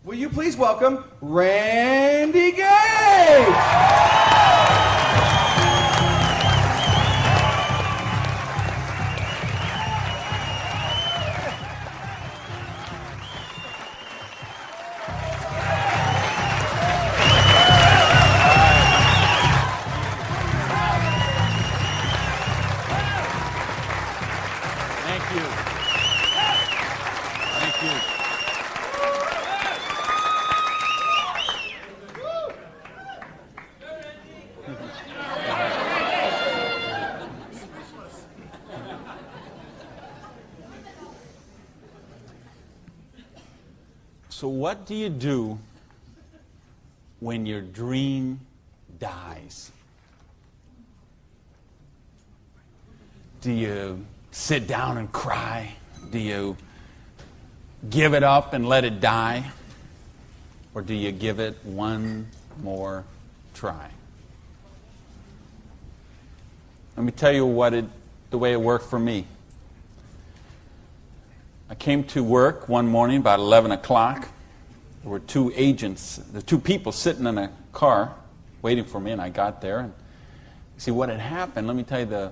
Will you please welcome Ранди Гейдж? So what do you do when your dream dies? Do you sit down and cry? Do you give it up and let it die? Or do you give it one more try? Let me tell you the way it worked for me. I came to work one morning about 11 o'clock. There were two people sitting in a car waiting for me, and I got there. And see what had happened, let me tell you the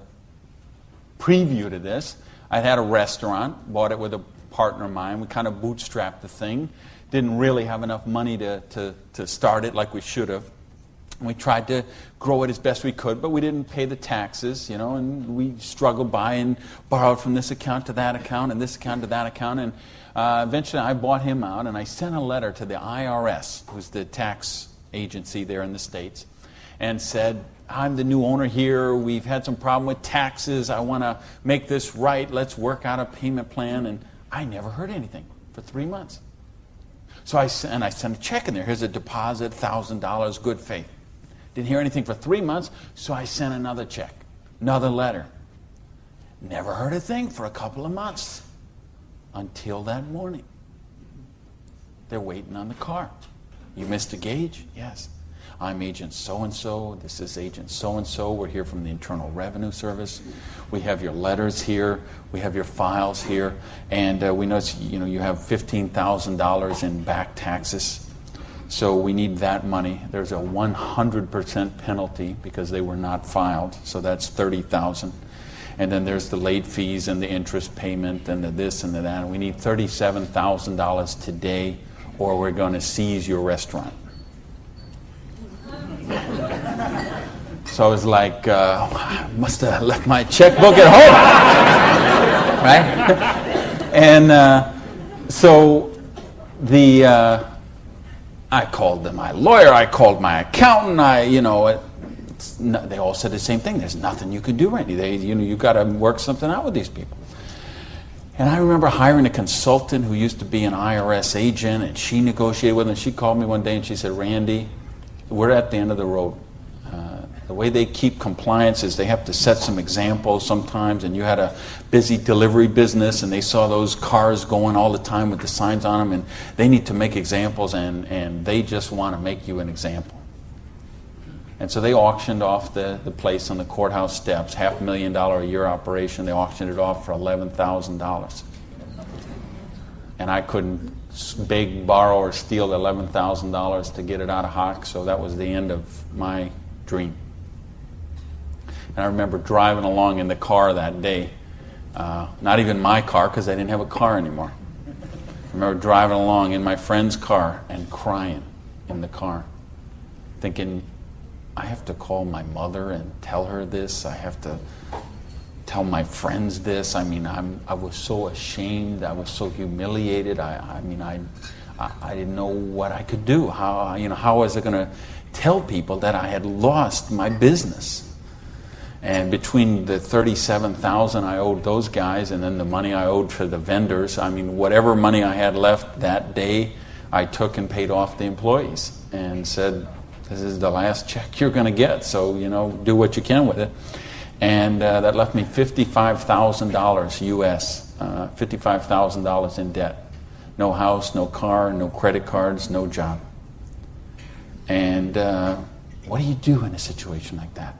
preview to this. I had a restaurant, bought it with a partner of mine. We kind of bootstrapped the thing. Didn't really have enough money to start it like we should have. We tried to grow it as best we could, but we didn't pay the taxes, and we struggled by and borrowed from this account to that account and this account to that account. And eventually I bought him out, and I sent a letter to the IRS, who's the tax agency there in the States, and said, I'm the new owner here. We've had some problem with taxes. I want to make this right. Let's work out a payment plan. And I never heard anything for 3 months. So I sent a check in there. Here's a deposit, $1,000, good faith. Didn't hear anything for 3 months, so I sent another check, another letter. Never heard a thing for a couple of months until that morning. They're waiting on the car. You Mr. Gage? Yes. I'm Agent so-and-so. This is Agent so-and-so. We're here from the Internal Revenue Service. We have your letters here. We have your files here. And we notice you have $15,000 in back taxes. So we need that money. There's a 100% penalty because they were not filed. So that's $30,000. And then there's the late fees and the interest payment and the this and the that. And we need $37,000 today, or we're going to seize your restaurant. So I was like, I must have left my checkbook at home, right? And so I called my lawyer, I called my accountant, they all said the same thing. There's nothing you can do, Randy. You've got to work something out with these people. And I remember hiring a consultant who used to be an IRS agent, and she negotiated with him. She called me one day and she said, Randy, we're at the end of the road. The way they keep compliance is they have to set some examples sometimes, and you had a busy delivery business and they saw those cars going all the time with the signs on them, and they need to make examples, and they just want to make you an example. And so they auctioned off the place on the courthouse steps, $500,000 a year operation. They auctioned it off for $11,000. And I couldn't beg, borrow, or steal $11,000 to get it out of hock, so that was the end of my dream. And I remember driving along in the car that day, not even my car because I didn't have a car anymore. I remember driving along in my friend's car and crying in the car, thinking, I have to call my mother and tell her this. I have to tell my friends this. I mean, I was so ashamed. I was so humiliated. I didn't know what I could do. How was I going to tell people that I had lost my business? And between the $37,000 I owed those guys and then the money I owed for the vendors, whatever money I had left that day, I took and paid off the employees and said, this is the last check you're going to get, so, do what you can with it. And that left me $55,000 US, $55,000 in debt. No house, no car, no credit cards, no job. And what do you do in a situation like that?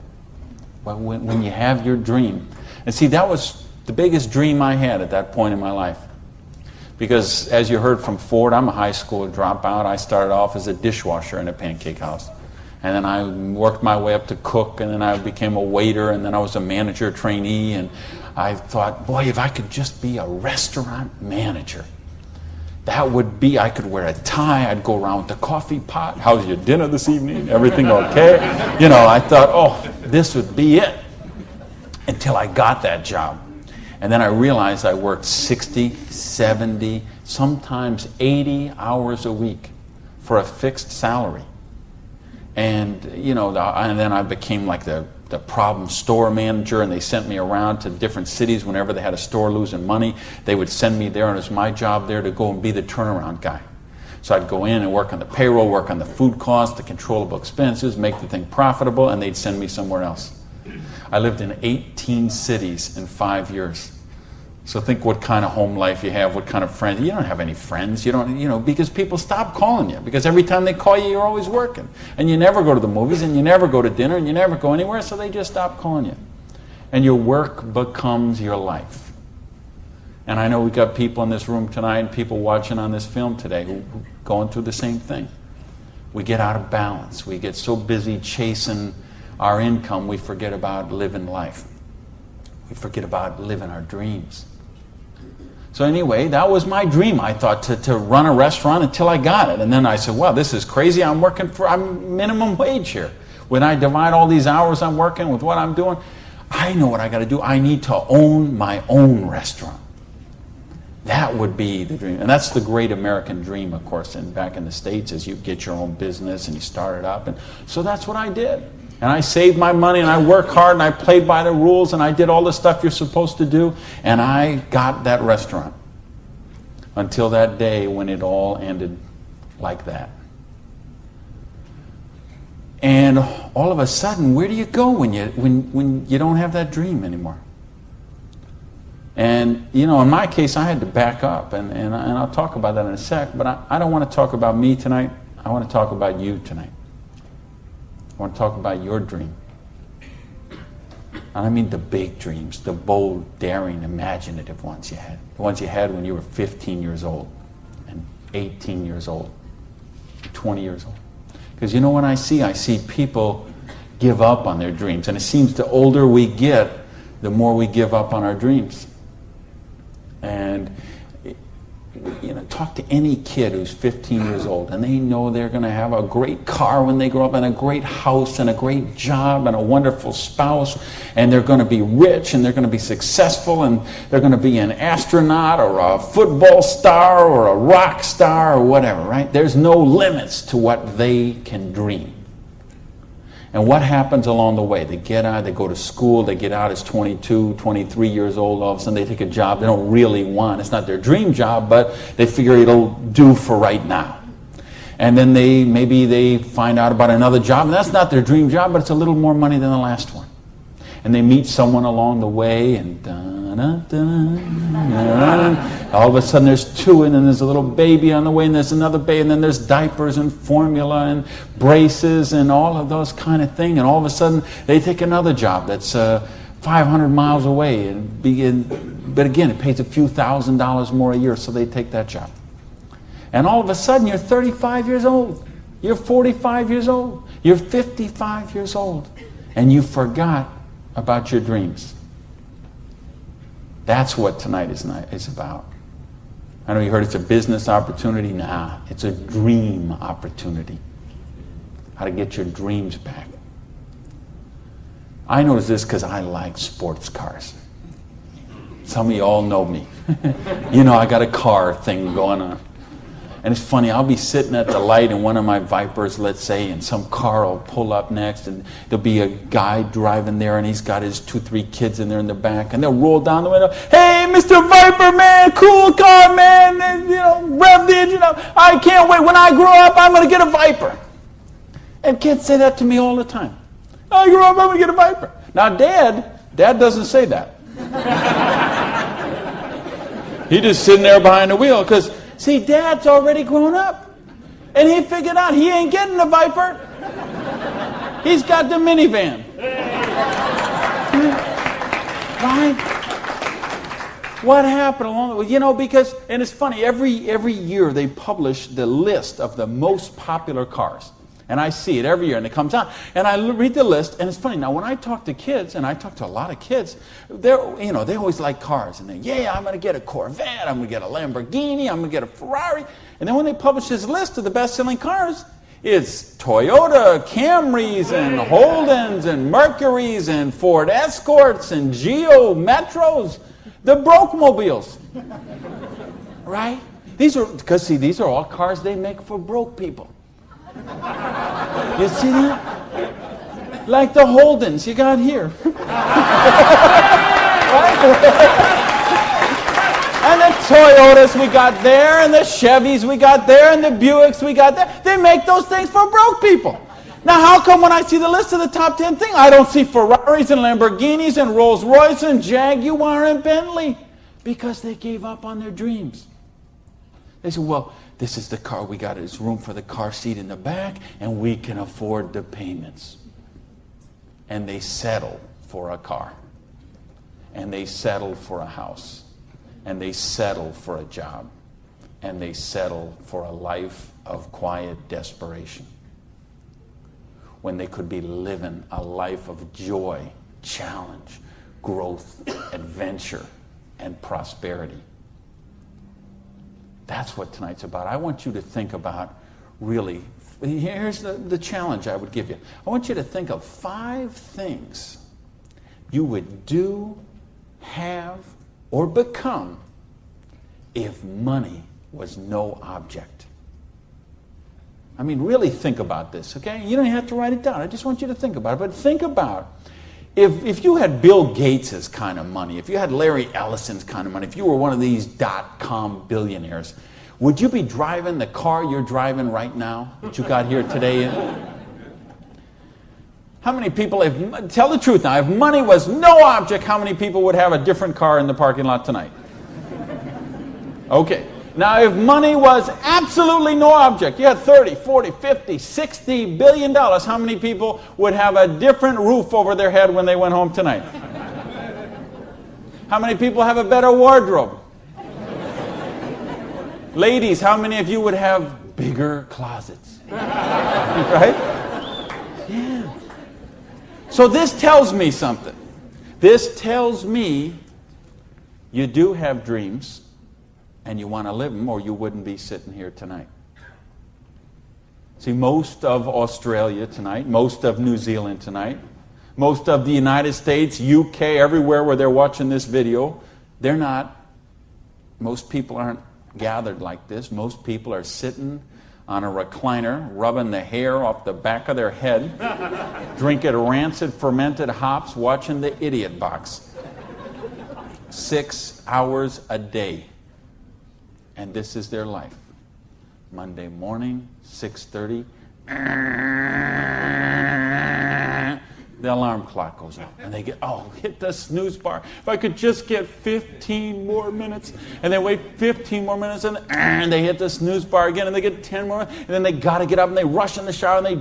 Well, when you have your dream. And see, that was the biggest dream I had at that point in my life. Because as you heard from Ford, I'm a high school dropout. I started off as a dishwasher in a pancake house. And then I worked my way up to cook, and then I became a waiter, and then I was a manager trainee. And I thought, boy, if I could just be a restaurant manager, that would be, I could wear a tie, I'd go around with the coffee pot. How's your dinner this evening? Everything okay? You know, I thought, oh, this would be it. Until I got that job. And then I realized I worked 60, 70, sometimes 80 hours a week for a fixed salary. And, you know, and then I became like the problem store manager, and they sent me around to different cities whenever they had a store losing money. They would send me there, and it was my job there to go and be the turnaround guy. So I'd go in and work on the payroll, work on the food costs, the controllable expenses, make the thing profitable, and they'd send me somewhere else. I lived in 18 cities in 5 years. So think what kind of home life you have, what kind of friends. You don't have any friends. You don't, you know, because people stop calling you. Because every time they call you, you're always working. And you never go to the movies, and you never go to dinner, and you never go anywhere, so they just stop calling you. And your work becomes your life. And I know we got people in this room tonight and people watching on this film today who are going through the same thing. We get out of balance. We get so busy chasing our income, we forget about living life. We forget about living our dreams. So anyway, that was my dream, I thought, to run a restaurant until I got it. And then I said, wow, this is crazy. I'm minimum wage here. When I divide all these hours I'm working with what I'm doing, I know what I got to do. I need to own my own restaurant. That would be the dream. And that's the great American dream, of course, and back in the States, is you get your own business and you start it up. And so that's what I did. And I saved my money, and I worked hard, and I played by the rules, and I did all the stuff you're supposed to do, and I got that restaurant. Until that day when it all ended like that. And all of a sudden, where do you go when you don't have that dream anymore? And, you know, in my case, I had to back up, and I'll talk about that in a sec, but I don't want to talk about me tonight. I want to talk about you tonight. I want to talk about your dream. And I mean the big dreams, the bold, daring, imaginative ones you had. The ones you had when you were 15 years old, and 18 years old, 20 years old. Because you know what I see people give up on their dreams. And it seems the older we get, the more we give up on our dreams. And you know, talk to any kid who's 15 years old, and they know they're going to have a great car when they grow up, and a great house, and a great job, and a wonderful spouse, and they're going to be rich, and they're going to be successful, and they're going to be an astronaut, or a football star, or a rock star, or whatever, right? There's no limits to what they can dream. And what happens along the way? They get out, they go to school, they get out as 22, 23 years old, all of a sudden they take a job they don't really want. It's not their dream job, but they figure it'll do for right now. And then maybe they find out about another job, and that's not their dream job, but it's a little more money than the last one. And they meet someone along the way, and all of a sudden there's two, and then there's a little baby on the way, and there's another baby, and then there's diapers and formula and braces and all of those kind of things. And all of a sudden they take another job that's 500 miles away, but again, it pays a few $1,000s more a year, so they take that job. And all of a sudden you're 35 years old, you're 45 years old, you're 55 years old, and you forgot about your dreams. That's what tonight is about. I know you heard it's a business opportunity. Nah, it's a dream opportunity. How to get your dreams back. I noticed this because I like sports cars. Some of you all know me. You know, I got a car thing going on. And it's funny, I'll be sitting at the light in one of my Vipers, let's say, and some car will pull up next, and there'll be a guy driving there, and he's got his 2-3 kids in there in the back, and they'll roll down the window, hey, Mr. Viper, man, cool car, man, and, you know, rev the engine up. I can't wait. When I grow up, I'm going to get a Viper. And kids say that to me all the time. I grow up, I'm going to get a Viper. Now, Dad doesn't say that. He's just sitting there behind the wheel, because see, Dad's already grown up. And he figured out he ain't getting the Viper. He's got the minivan. Right? What happened along the way? You know, because, and it's funny, every year they publish the list of the most popular cars. And I see it every year, and it comes out. And I read the list, and it's funny. Now, when I talk to kids, and I talk to a lot of kids, they always like cars. And I'm going to get a Corvette, I'm going to get a Lamborghini, I'm going to get a Ferrari. And then when they publish this list of the best-selling cars, it's Toyota Camrys and Holdens and Mercurys and Ford Escorts and Geo Metros, the broke mobiles, right? These are all cars they make for broke people. You see that? Like the Holdens you got here. And the Toyotas we got there, and the Chevys we got there, and the Buicks we got there. They make those things for broke people. Now, how come when I see the list of the top 10 things, I don't see Ferraris and Lamborghinis and Rolls Royce and Jaguar and Bentley? Because they gave up on their dreams. They said, well, this is the car we got. There's room for the car seat in the back, and we can afford the payments. And they settle for a car. And they settle for a house. And they settle for a job. And they settle for a life of quiet desperation. When they could be living a life of joy, challenge, growth, adventure, and prosperity. That's what tonight's about. I want you to think about, really, here's the challenge I would give you. I want you to think of 5 things you would do, have, or become if money was no object. I mean, really think about this, okay? You don't have to write it down. I just want you to think about it. But think about if you had Bill Gates' kind of money, if you had Larry Ellison's kind of money, if you were one of these .com billionaires, would you be driving the car you're driving right now that you got here today in? How many people, tell the truth now, if money was no object, how many people would have a different car in the parking lot tonight? Okay. Now, if money was absolutely no object, you had 30, 40, 50, 60 billion dollars, how many people would have a different roof over their head when they went home tonight? How many people have a better wardrobe? Ladies, how many of you would have bigger closets? Right? Yeah. So this tells me something. This tells me you do have dreams and you want to live them, or you wouldn't be sitting here tonight. See, most of Australia tonight, most of New Zealand tonight, most of the United States, UK, everywhere where they're watching this video, most people aren't gathered like this. Most people are sitting on a recliner, rubbing the hair off the back of their head, drinking rancid fermented hops, watching the Idiot Box. 6 hours a day. And this is their life. Monday morning, 6:30, the alarm clock goes off. And they hit the snooze bar. If I could just get 15 more minutes. And they wait 15 more minutes, and they hit the snooze bar again, and they get 10 more minutes. And then they got to get up, and they rush in the shower, and they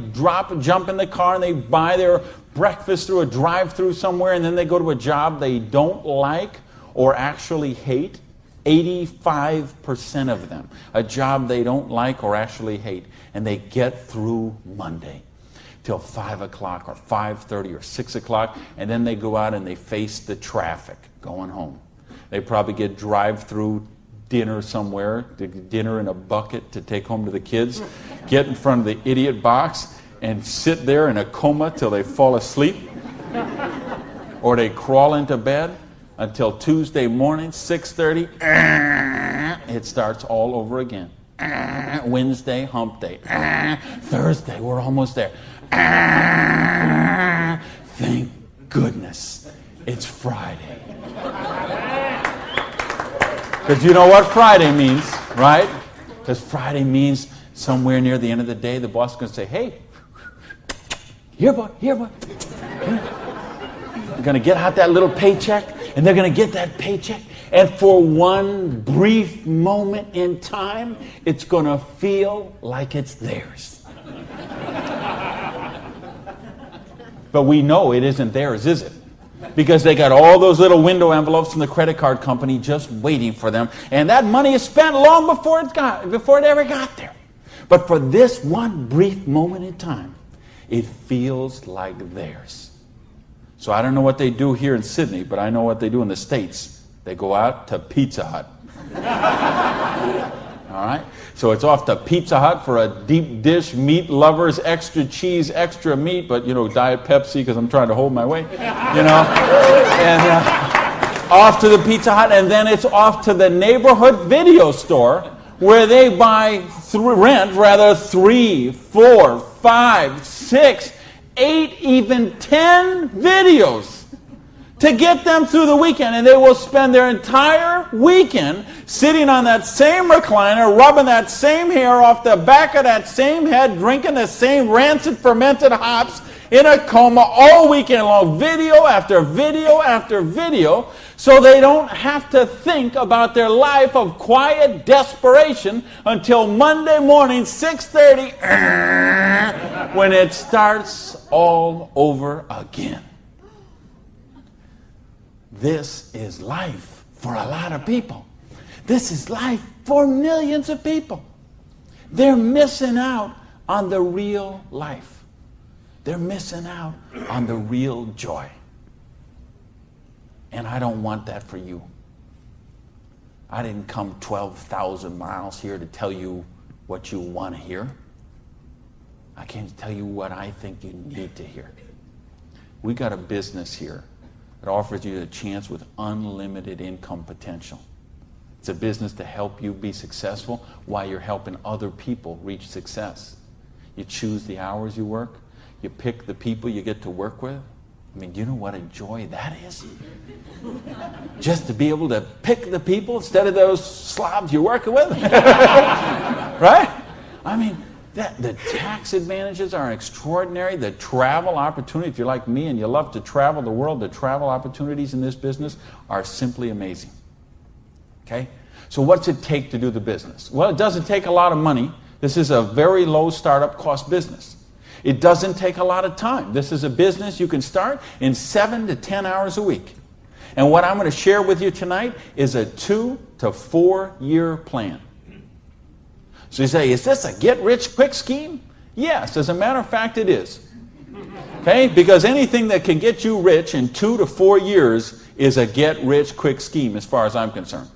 jump in the car, and they buy their breakfast through a drive-through somewhere, and then they go to a job they don't like or actually hate. 85% of them, a job they don't like or actually hate, and they get through Monday till 5 o'clock or 5:30 or 6 o'clock, and then they go out and they face the traffic going home. They probably get drive-through dinner somewhere, dinner in a bucket to take home to the kids, get in front of the Idiot Box and sit there in a coma till they fall asleep, or they crawl into bed. Until Tuesday morning, 6:30, it starts all over again. Wednesday, hump day. Thursday, we're almost there. Thank goodness it's Friday. Because you know what Friday means, right? Because Friday means somewhere near the end of the day, the boss is going to say, hey, here, boy. You're going to get out that little paycheck. And they're going to get that paycheck, and for one brief moment in time, it's going to feel like it's theirs. But we know it isn't theirs, is it? because they got all those little window envelopes from the credit card company just waiting for them. And that money is spent long before it ever got there. But for this one brief moment in time, it feels like theirs. So I don't know what they do here in Sydney, but I know what they do in the States. They go out to Pizza Hut. All right? So it's off to Pizza Hut for a deep dish, meat lovers, extra cheese, extra meat, but, Diet Pepsi because I'm trying to hold my weight, And off to the Pizza Hut, and then it's off to the neighborhood video store where they rent 3, 4, 5, 6, 8, even 10 videos to get them through the weekend. And they will spend their entire weekend sitting on that same recliner, rubbing that same hair off the back of that same head, drinking the same rancid fermented hops in a coma all weekend long, video after video after video, so they don't have to think about their life of quiet desperation until Monday morning, 6:30, when it starts all over again. This is life for a lot of people. This is life for millions of people. They're missing out on the real life. They're missing out on the real joy. And I don't want that for you. I didn't come 12,000 miles here to tell you what you want to hear. I came to tell you what I think you need to hear. We got a business here that offers you a chance with unlimited income potential. It's a business to help you be successful while you're helping other people reach success. You choose the hours you work. You pick the people you get to work with. I mean, do you know what a joy that is? Just to be able to pick the people instead of those slobs you're working with. Right? I mean, the tax advantages are extraordinary. The travel opportunity, if you're like me and you love to travel the world, the travel opportunities in this business are simply amazing. Okay? So what's it take to do the business? Well, it doesn't take a lot of money. This is a very low startup cost business. It doesn't take a lot of time. This is a business you can start in 7 to 10 hours a week. And what I'm going to share with you tonight is a 2 to 4 year plan. So you say, is this a get-rich-quick scheme? Yes, as a matter of fact, it is. Okay? Because anything that can get you rich in 2 to 4 years is a get-rich-quick scheme as far as I'm concerned.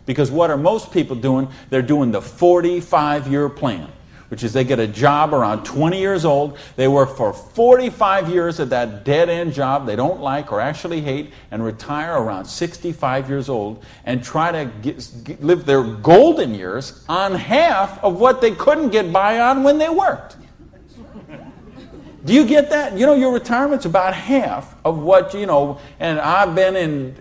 Because what are most people doing? They're doing the 45-year plan, which is they get a job around 20 years old, they work for 45 years at that dead-end job they don't like or actually hate, and retire around 65 years old and try to live their golden years on half of what they couldn't get by on when they worked. Do you get that? Your retirement's about half of what, and I've been in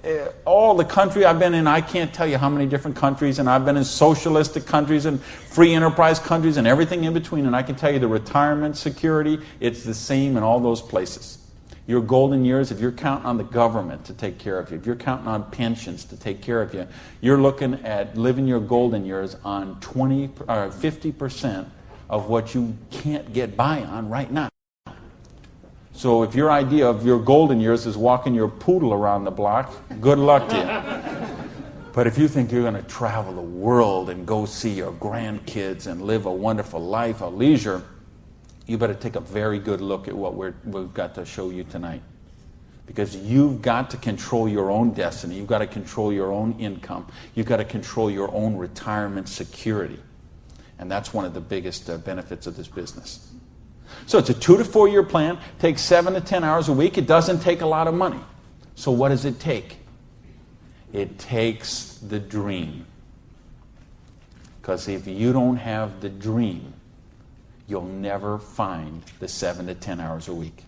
all the country I've been in, I can't tell you how many different countries, and I've been in socialistic countries and free enterprise countries and everything in between, and I can tell you the retirement security, it's the same in all those places. Your golden years, if you're counting on the government to take care of you, if you're counting on pensions to take care of you, you're looking at living your golden years on 50% of what you can't get by on right now. So if your idea of your golden years is walking your poodle around the block, good luck to you. But if you think you're going to travel the world and go see your grandkids and live a wonderful life of leisure, you better take a very good look at what we've got to show you tonight. Because you've got to control your own destiny. You've got to control your own income. You've got to control your own retirement security. And that's one of the biggest benefits of this business. So it's a 2 to 4 year plan, takes 7 to 10 hours a week. It doesn't take a lot of money. So what does it take? It takes the dream. Because if you don't have the dream, you'll never find the 7 to 10 hours a week.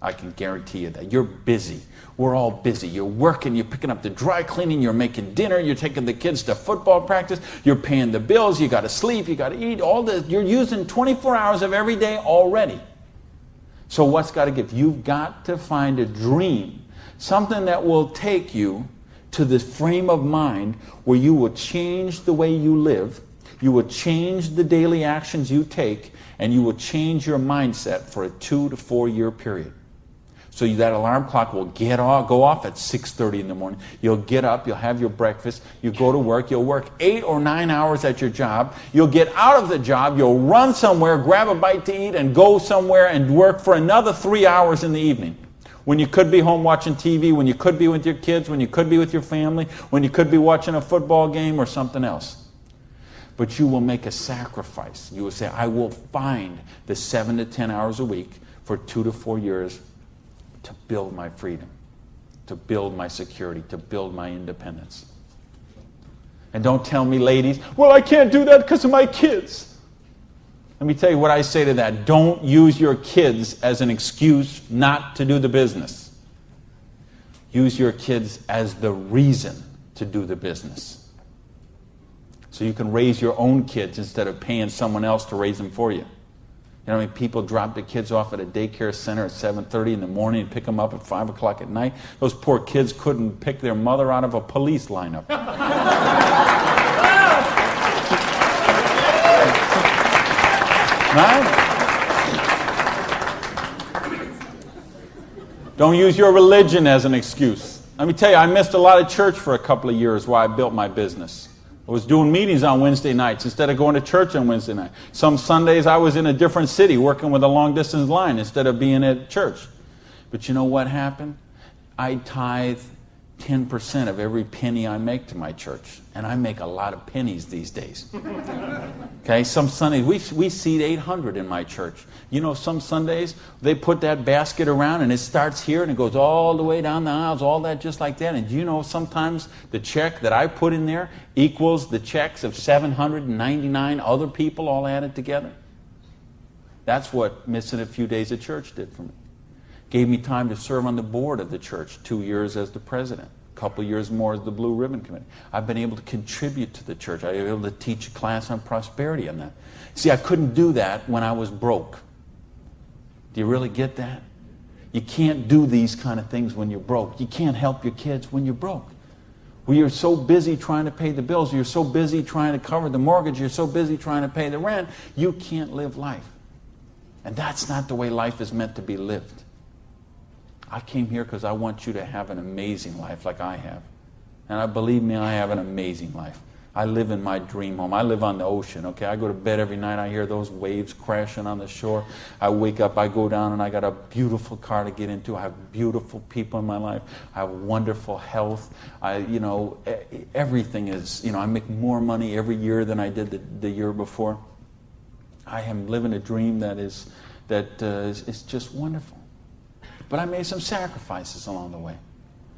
I can guarantee you that. You're busy. We're all busy. You're working, you're picking up the dry cleaning, you're making dinner, you're taking the kids to football practice, you're paying the bills, you got to sleep, you got to eat, you're using 24 hours of every day already. So what's got to give? You've got to find a dream, something that will take you to the frame of mind where you will change the way you live, you will change the daily actions you take, and you will change your mindset for a 2 to 4 year period. So that alarm clock will go off at 6:30 in the morning. You'll get up, you'll have your breakfast, you go to work, you'll work 8 or 9 hours at your job, you'll get out of the job, you'll run somewhere, grab a bite to eat, and go somewhere and work for another 3 hours in the evening. When you could be home watching TV, when you could be with your kids, when you could be with your family, when you could be watching a football game or something else. But you will make a sacrifice. You will say, I will find the 7 to 10 hours a week for 2 to 4 years to build my freedom, to build my security, to build my independence. And don't tell me, ladies, well, I can't do that because of my kids. Let me tell you what I say to that. Don't use your kids as an excuse not to do the business. Use your kids as the reason to do the business. So you can raise your own kids instead of paying someone else to raise them for you. You know, people drop their kids off at a daycare center at 7:30 in the morning and pick them up at 5 o'clock at night. Those poor kids couldn't pick their mother out of a police lineup. Right? Don't use your religion as an excuse. Let me tell you, I missed a lot of church for a couple of years while I built my business. I was doing meetings on Wednesday nights instead of going to church on Wednesday night. Some Sundays I was in a different city working with a long-distance line instead of being at church. But you know what happened? I tithe 10% of every penny I make to my church. And I make a lot of pennies these days. Okay, some Sundays, we seat 800 in my church. You know, some Sundays, they put that basket around and it starts here and it goes all the way down the aisles, all that just like that. And do you know sometimes the check that I put in there equals the checks of 799 other people all added together? That's what missing a few days of church did for me. Gave me time to serve on the board of the church, 2 years as the president, a couple years more as the Blue Ribbon Committee. I've been able to contribute to the church. I've been able to teach a class on prosperity on that. See, I couldn't do that when I was broke. Do you really get that? You can't do these kind of things when you're broke. You can't help your kids when you're broke. When you're so busy trying to pay the bills, you're so busy trying to cover the mortgage, you're so busy trying to pay the rent, you can't live life. And that's not the way life is meant to be lived. I came here because I want you to have an amazing life like I have. And believe me, I have an amazing life. I live in my dream home. I live on the ocean, okay? I go to bed every night, I hear those waves crashing on the shore. I wake up, I go down, and I got a beautiful car to get into. I have beautiful people in my life. I have wonderful health. Everything is, I make more money every year than I did the year before. I am living a dream that is just wonderful. But I made some sacrifices along the way.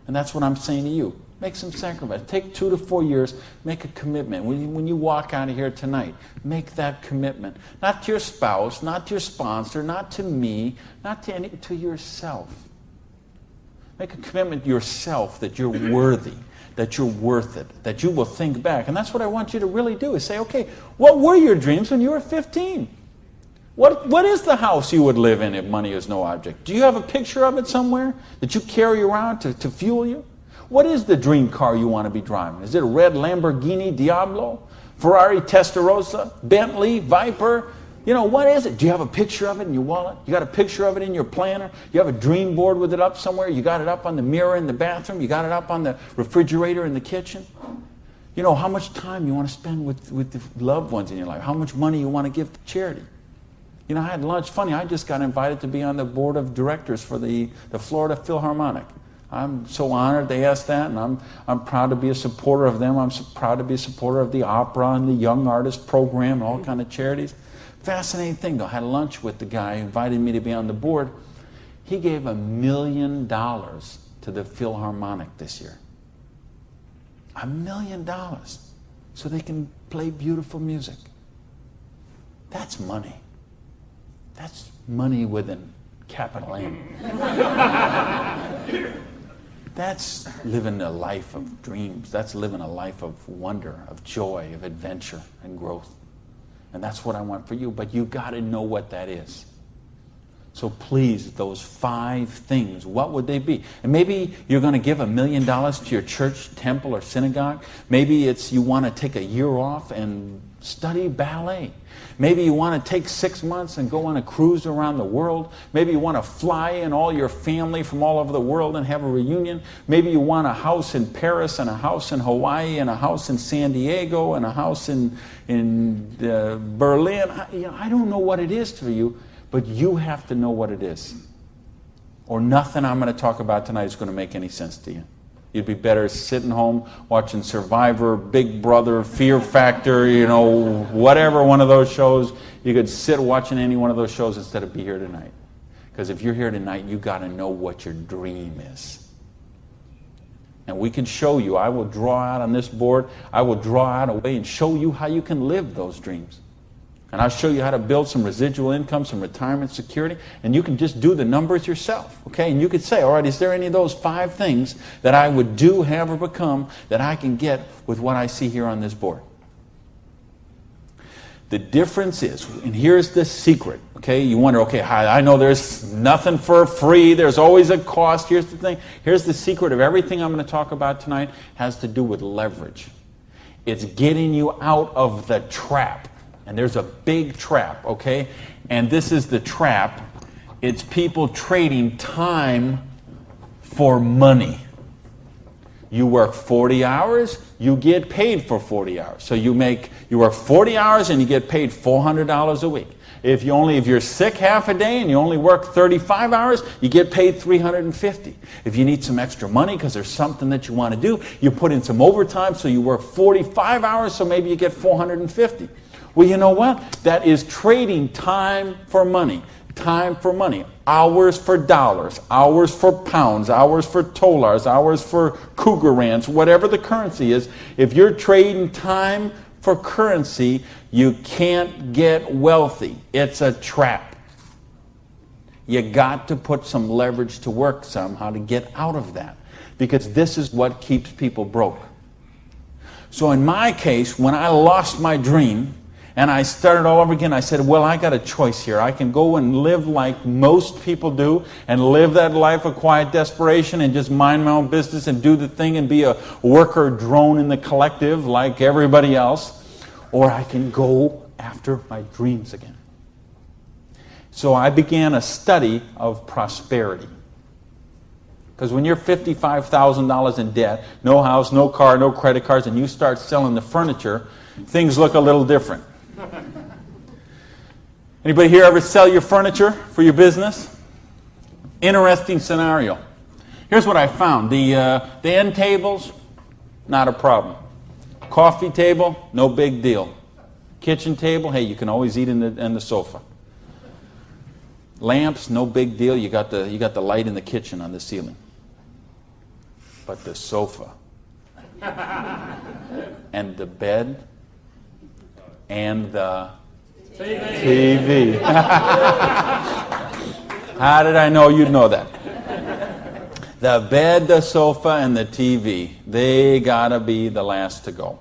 And that's what I'm saying to you. Make some sacrifice. Take 2 to 4 years. Make a commitment. When you walk out of here tonight, make that commitment. Not to your spouse, not to your sponsor, not to me, not to yourself. Make a commitment to yourself that you're worthy, that you're worth it, that you will think back. And that's what I want you to really do, is say, okay, what were your dreams when you were 15? What is the house you would live in if money is no object? Do you have a picture of it somewhere that you carry around to fuel you? What is the dream car you want to be driving? Is it a red Lamborghini Diablo? Ferrari Testarossa? Bentley? Viper? What is it? Do you have a picture of it in your wallet? You got a picture of it in your planner? You have a dream board with it up somewhere? You got it up on the mirror in the bathroom? You got it up on the refrigerator in the kitchen? How much time you want to spend with the loved ones in your life? How much money you want to give to charity? I had lunch. Funny, I just got invited to be on the board of directors for the Florida Philharmonic. I'm so honored they asked that, and I'm proud to be a supporter of them. I'm proud to be a supporter of the opera and the Young Artist Program and all kind of charities. Fascinating thing, though. I had lunch with the guy who invited me to be on the board. He gave $1 million to the Philharmonic this year. $1 million. So they can play beautiful music. That's money. That's money with a capital M. That's living a life of dreams. That's living a life of wonder, of joy, of adventure and growth. And that's what I want for you. But you got to know what that is. So please, those 5 things, what would they be? And maybe you're going to give $1 million to your church, temple, or synagogue. Maybe it's you want to take a year off and study ballet. Maybe you want to take 6 months and go on a cruise around the world. Maybe you want to fly in all your family from all over the world and have a reunion. Maybe you want a house in Paris and a house in Hawaii and a house in San Diego and a house in Berlin. I don't know what it is for you, but you have to know what it is. Or nothing I'm going to talk about tonight is going to make any sense to you. You'd be better sitting home watching Survivor, Big Brother, Fear Factor, whatever one of those shows. You could sit watching any one of those shows instead of be here tonight. Because if you're here tonight, you got to know what your dream is. And we can show you. I will draw out on this board. I will draw out a way and show you how you can live those dreams. And I'll show you how to build some residual income, some retirement security, and you can just do the numbers yourself, okay? And you could say, all right, is there any of those 5 things that I would do, have, or become that I can get with what I see here on this board? The difference is, and here's the secret, okay? You wonder, okay, I know there's nothing for free. There's always a cost. Here's the thing. Here's the secret of everything I'm going to talk about tonight has to do with leverage. It's getting you out of the trap. And there's a big trap, okay? And this is the trap. It's people trading time for money. You work 40 hours, you get paid for 40 hours. So you work 40 hours and you get paid $400 a week. If you're sick half a day and you only work 35 hours, you get paid $350. If you need some extra money because there's something that you want to do, you put in some overtime, so you work 45 hours, so maybe you get $450. Well, you know what? That is trading time for money. Time for money. Hours for dollars. Hours for pounds. Hours for dollars. Hours for cougar ranch. Whatever the currency is. If you're trading time for currency, you can't get wealthy. It's a trap. You got to put some leverage to work somehow to get out of that. Because this is what keeps people broke. So in my case, when I lost my dream, and I started all over again, I said, well, I got a choice here. I can go and live like most people do and live that life of quiet desperation and just mind my own business and do the thing and be a worker drone in the collective like everybody else. Or I can go after my dreams again. So I began a study of prosperity. Because when you're $55,000 in debt, no house, no car, no credit cards, and you start selling the furniture, things look a little different. Anybody here ever sell your furniture for your business? Interesting scenario. Here's what I found. The end tables, not a problem. Coffee table, no big deal. Kitchen table, hey, you can always eat in the sofa. Lamps, no big deal. You got the light in the kitchen on the ceiling. But the sofa and the bed and the TV. How did I know you'd know that? The bed, the sofa, and the TV, they gotta be the last to go.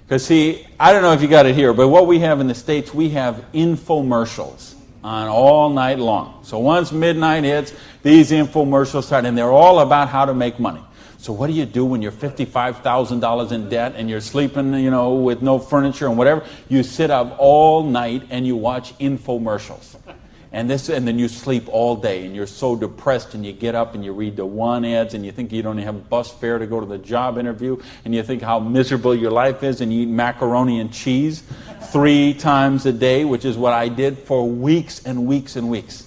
Because see, I don't know if you got it here, but what we have in the States, we have infomercials on all night long. So once midnight hits, these infomercials start, and they're all about how to make money. So what do you do when you're $55,000 in debt and you're sleeping, with no furniture and whatever? You sit up all night and you watch infomercials. And then you sleep all day and you're so depressed and you get up and you read the one ads and you think you don't have bus fare to go to the job interview and you think how miserable your life is and you eat macaroni and cheese 3 times a day, which is what I did for weeks and weeks and weeks.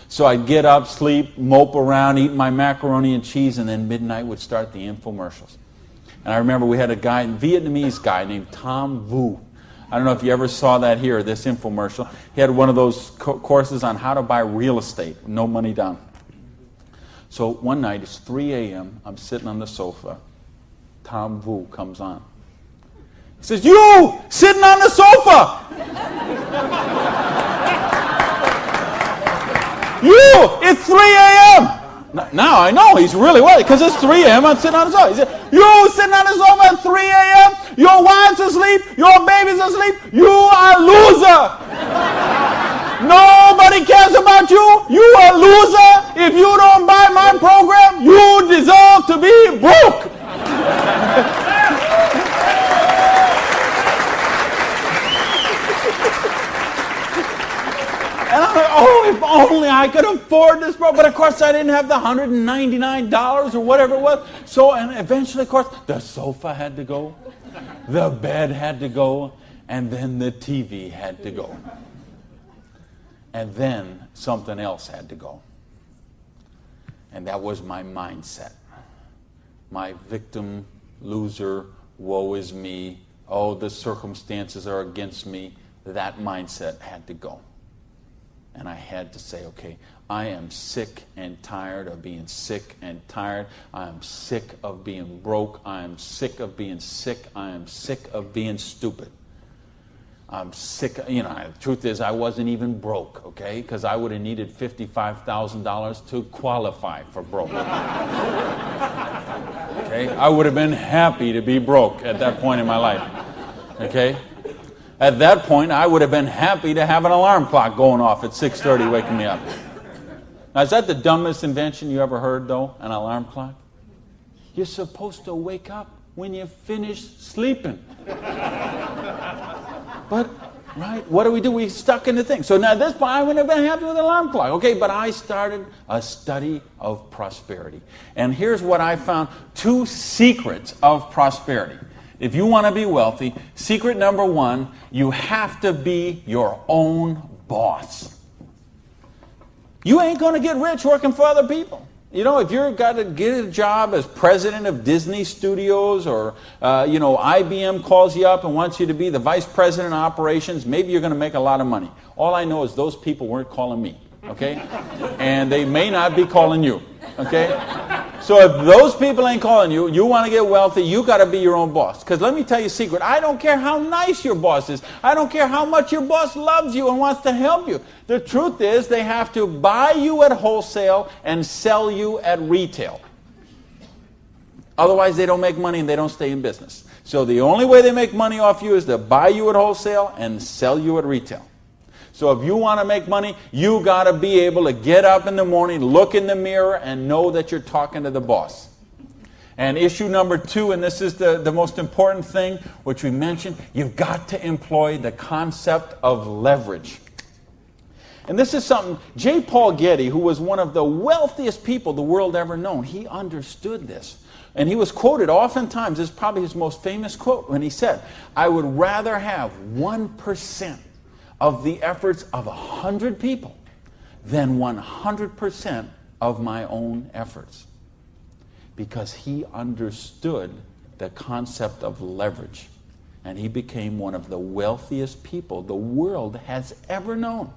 So I'd get up, sleep, mope around, eat my macaroni and cheese, and then midnight would start the infomercials. And I remember we had a Vietnamese guy named Tom Vu. I don't know if you ever saw that here, this infomercial. He had one of those courses on how to buy real estate, no money down. So one night, it's 3 a.m., I'm sitting on the sofa. Tom Vu comes on. He says, "You, sitting on the sofa! You, it's 3 a.m. Now I know he's really worried because it's 3 a.m. I'm sitting on the sofa. He said, "You sitting on the sofa at 3 a.m. Your wife's asleep. Your baby's asleep. You are a loser. Nobody cares about you. You a loser. If you don't buy my program, you deserve to be broke. And I'm like, oh, if only I could afford this program. But of course, I didn't have the $199 or whatever it was. So, and eventually, of course, the sofa had to go, the bed had to go, and then the TV had to go. And then something else had to go. And that was my mindset. My victim, loser, woe is me, oh, the circumstances are against me. That mindset had to go. And I had to say, okay, I am sick and tired of being sick and tired. I am sick of being broke. I am sick of being sick. I am sick of being stupid. I'm sick, the truth is I wasn't even broke, okay? Because I would have needed $55,000 to qualify for broke. Okay? I would have been happy to be broke at that point in my life, okay? At that point, I would have been happy to have an alarm clock going off at 6:30 waking me up. Now, is that the dumbest invention you ever heard, though, an alarm clock? You're supposed to wake up when you finish sleeping. But, right, what do? We stuck in the thing. So now at this point, I would have been happy with the alarm clock. Okay, but I started a study of prosperity. And here's what I found. 2 secrets of prosperity. If you want to be wealthy, secret number 1, you have to be your own boss. You ain't going to get rich working for other people. If you've got to get a job as president of Disney Studios or, IBM calls you up and wants you to be the vice president of operations, maybe you're going to make a lot of money. All I know is those people weren't calling me, okay? And they may not be calling you, okay? So if those people ain't calling you, you want to get wealthy, you got to be your own boss. Because let me tell you a secret. I don't care how nice your boss is. I don't care how much your boss loves you and wants to help you. The truth is they have to buy you at wholesale and sell you at retail. Otherwise, they don't make money and they don't stay in business. So the only way they make money off you is to buy you at wholesale and sell you at retail. So if you want to make money, you got to be able to get up in the morning, look in the mirror, and know that you're talking to the boss. And issue number 2, and this is the most important thing, which we mentioned, you've got to employ the concept of leverage. And this is something, J. Paul Getty, who was one of the wealthiest people the world ever known, he understood this. And he was quoted oftentimes, this is probably his most famous quote, when he said, I would rather have 1% of the efforts of 100 people than 100% of my own efforts. Because he understood the concept of leverage. And he became one of the wealthiest people the world has ever known.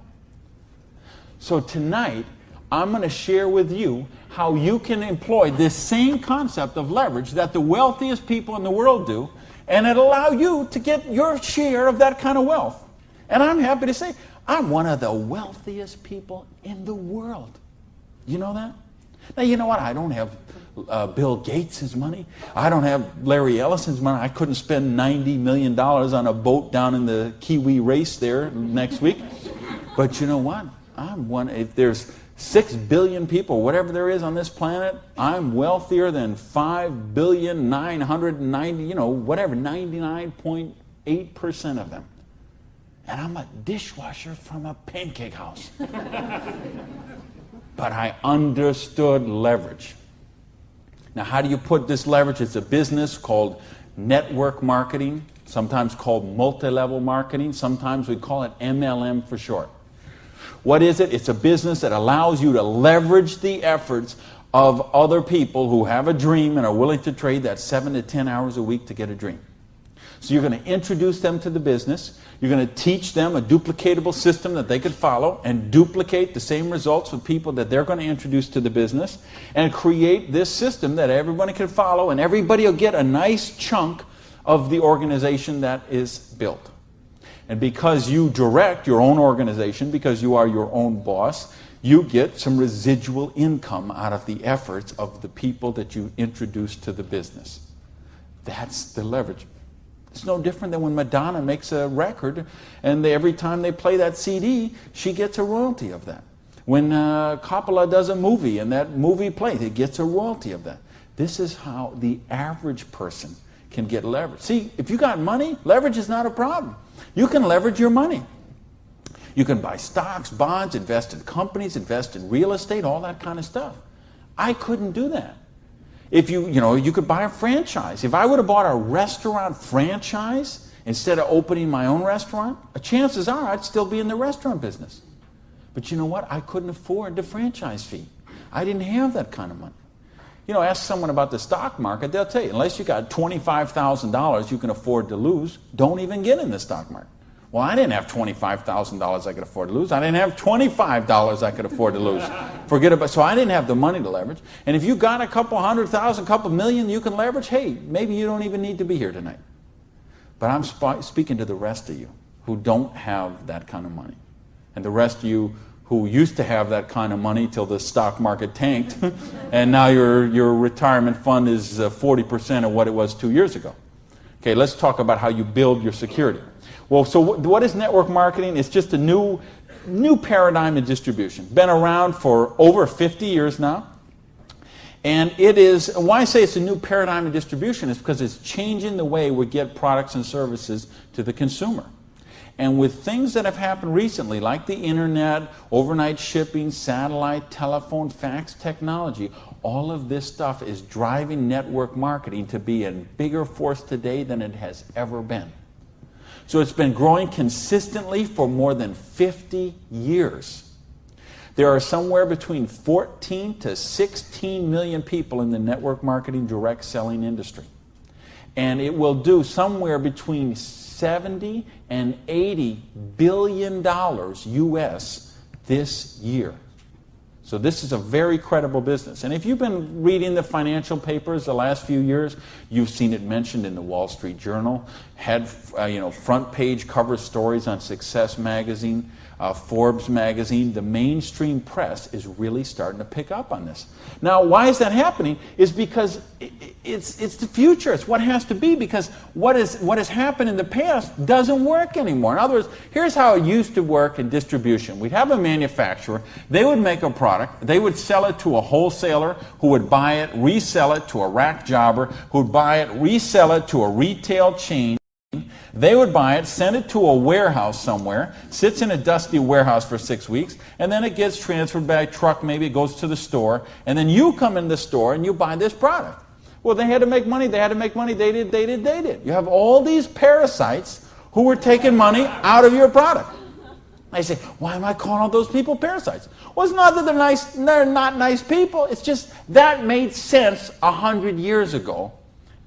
So tonight, I'm going to share with you how you can employ this same concept of leverage that the wealthiest people in the world do, and it'll allow you to get your share of that kind of wealth. And I'm happy to say, I'm one of the wealthiest people in the world. You know that? Now, you know what? I don't have Bill Gates' money. I don't have Larry Ellison's money. I couldn't spend $90 million on a boat down in the Kiwi race there next week. But you know what? I'm one. If there's 6 billion people, whatever there is on this planet, I'm wealthier than 99.8% of them. And I'm a dishwasher from a pancake house. But I understood leverage. Now, how do you put this leverage? It's a business called network marketing, sometimes called multi-level marketing. Sometimes we call it MLM for short. What is it? It's a business that allows you to leverage the efforts of other people who have a dream and are willing to trade that 7 to 10 hours a week to get a dream. So you're going to introduce them to the business. You're going to teach them a duplicatable system that they could follow and duplicate the same results with people that they're going to introduce to the business and create this system that everybody can follow, and everybody will get a nice chunk of the organization that is built. And because you direct your own organization, because you are your own boss, you get some residual income out of the efforts of the people that you introduce to the business. That's the leverage. It's no different than when Madonna makes a record and every time they play that CD, she gets a royalty of that. When Coppola does a movie and that movie plays, it gets a royalty of that. This is how the average person can get leverage. See, if you got money, leverage is not a problem. You can leverage your money. You can buy stocks, bonds, invest in companies, invest in real estate, all that kind of stuff. I couldn't do that. If you could buy a franchise. If I would have bought a restaurant franchise instead of opening my own restaurant, chances are I'd still be in the restaurant business. But you know what? I couldn't afford the franchise fee. I didn't have that kind of money. Ask someone about the stock market, they'll tell you, unless you got $25,000 you can afford to lose, don't even get in the stock market. Well, I didn't have $25,000 I could afford to lose. I didn't have $25 I could afford to lose. Forget about. So I didn't have the money to leverage. And if you got a couple $100,000, couple million you can leverage, hey, maybe you don't even need to be here tonight. But I'm speaking to the rest of you who don't have that kind of money. And the rest of you who used to have that kind of money till the stock market tanked, and now your retirement fund is 40% of what it was 2 years ago. Okay, let's talk about how you build your security. Well, so what is network marketing? It's just a new paradigm in distribution. Been around for over 50 years now. And it is, why I say it's a new paradigm in distribution is because it's changing the way we get products and services to the consumer. And with things that have happened recently, like the internet, overnight shipping, satellite, telephone, fax technology, all of this stuff is driving network marketing to be a bigger force today than it has ever been. So it's been growing consistently for more than 50 years. There are somewhere between 14 to 16 million people in the network marketing direct selling industry. And it will do somewhere between 70 and 80 billion dollars US this year. So this is a very credible business. And if you've been reading the financial papers the last few years, you've seen it mentioned in the Wall Street Journal, had front page cover stories on Success magazine, Forbes magazine. The mainstream press is really starting to pick up on this. Now, why is that happening? Is because it's the future. It's what has to be, because what has happened in the past doesn't work anymore. In other words, here's how it used to work in distribution. We'd have a manufacturer. They would make a product. They would sell it to a wholesaler who would buy it, resell it to a rack jobber who would buy it, resell it to a retail chain. They would buy it, send it to a warehouse somewhere, sits in a dusty warehouse for 6 weeks, and then it gets transferred by truck, maybe it goes to the store, and then you come in the store and you buy this product. Well, they had to make money, they did. You have all these parasites who were taking money out of your product. I say, why am I calling all those people parasites? Well, it's not that they're not nice people, it's just that made sense 100 years ago.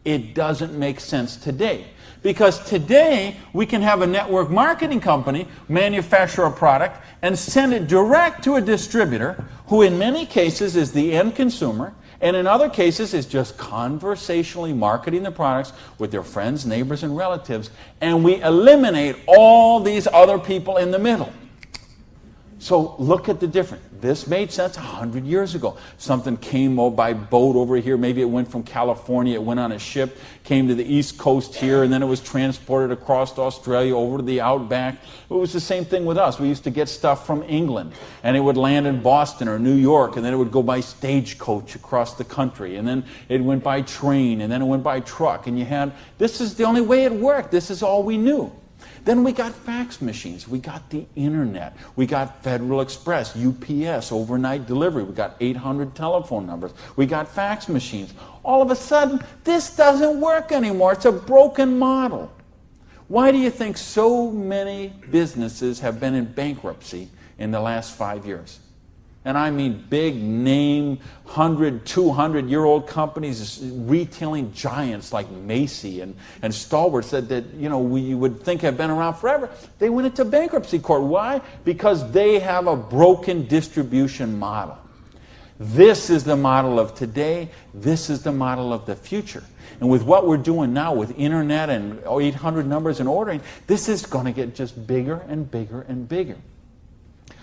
It doesn't make sense today. Because today, we can have a network marketing company manufacture a product and send it direct to a distributor who in many cases is the end consumer, and in other cases is just conversationally marketing the products with their friends, neighbors, and relatives, and we eliminate all these other people in the middle. So look at the difference. This made sense 100 years ago. Something came by boat over here. Maybe it went from California, it went on a ship, came to the East Coast here, and then it was transported across to Australia over to the outback. It was the same thing with us. We used to get stuff from England, and it would land in Boston or New York, and then it would go by stagecoach across the country, and then it went by train, and then it went by truck, and this is the only way it worked. This is all we knew. Then we got fax machines, we got the internet, we got Federal Express, UPS, overnight delivery, we got 800 telephone numbers, we got fax machines. All of a sudden, this doesn't work anymore. It's a broken model. Why do you think so many businesses have been in bankruptcy in the last 5 years? And I mean big name, 100, 200-year-old companies, retailing giants like Macy and Stalwarts that we would think have been around forever. They went into bankruptcy court. Why? Because they have a broken distribution model. This is the model of today. This is the model of the future. And with what we're doing now with internet and 800 numbers and ordering, this is going to get just bigger and bigger and bigger.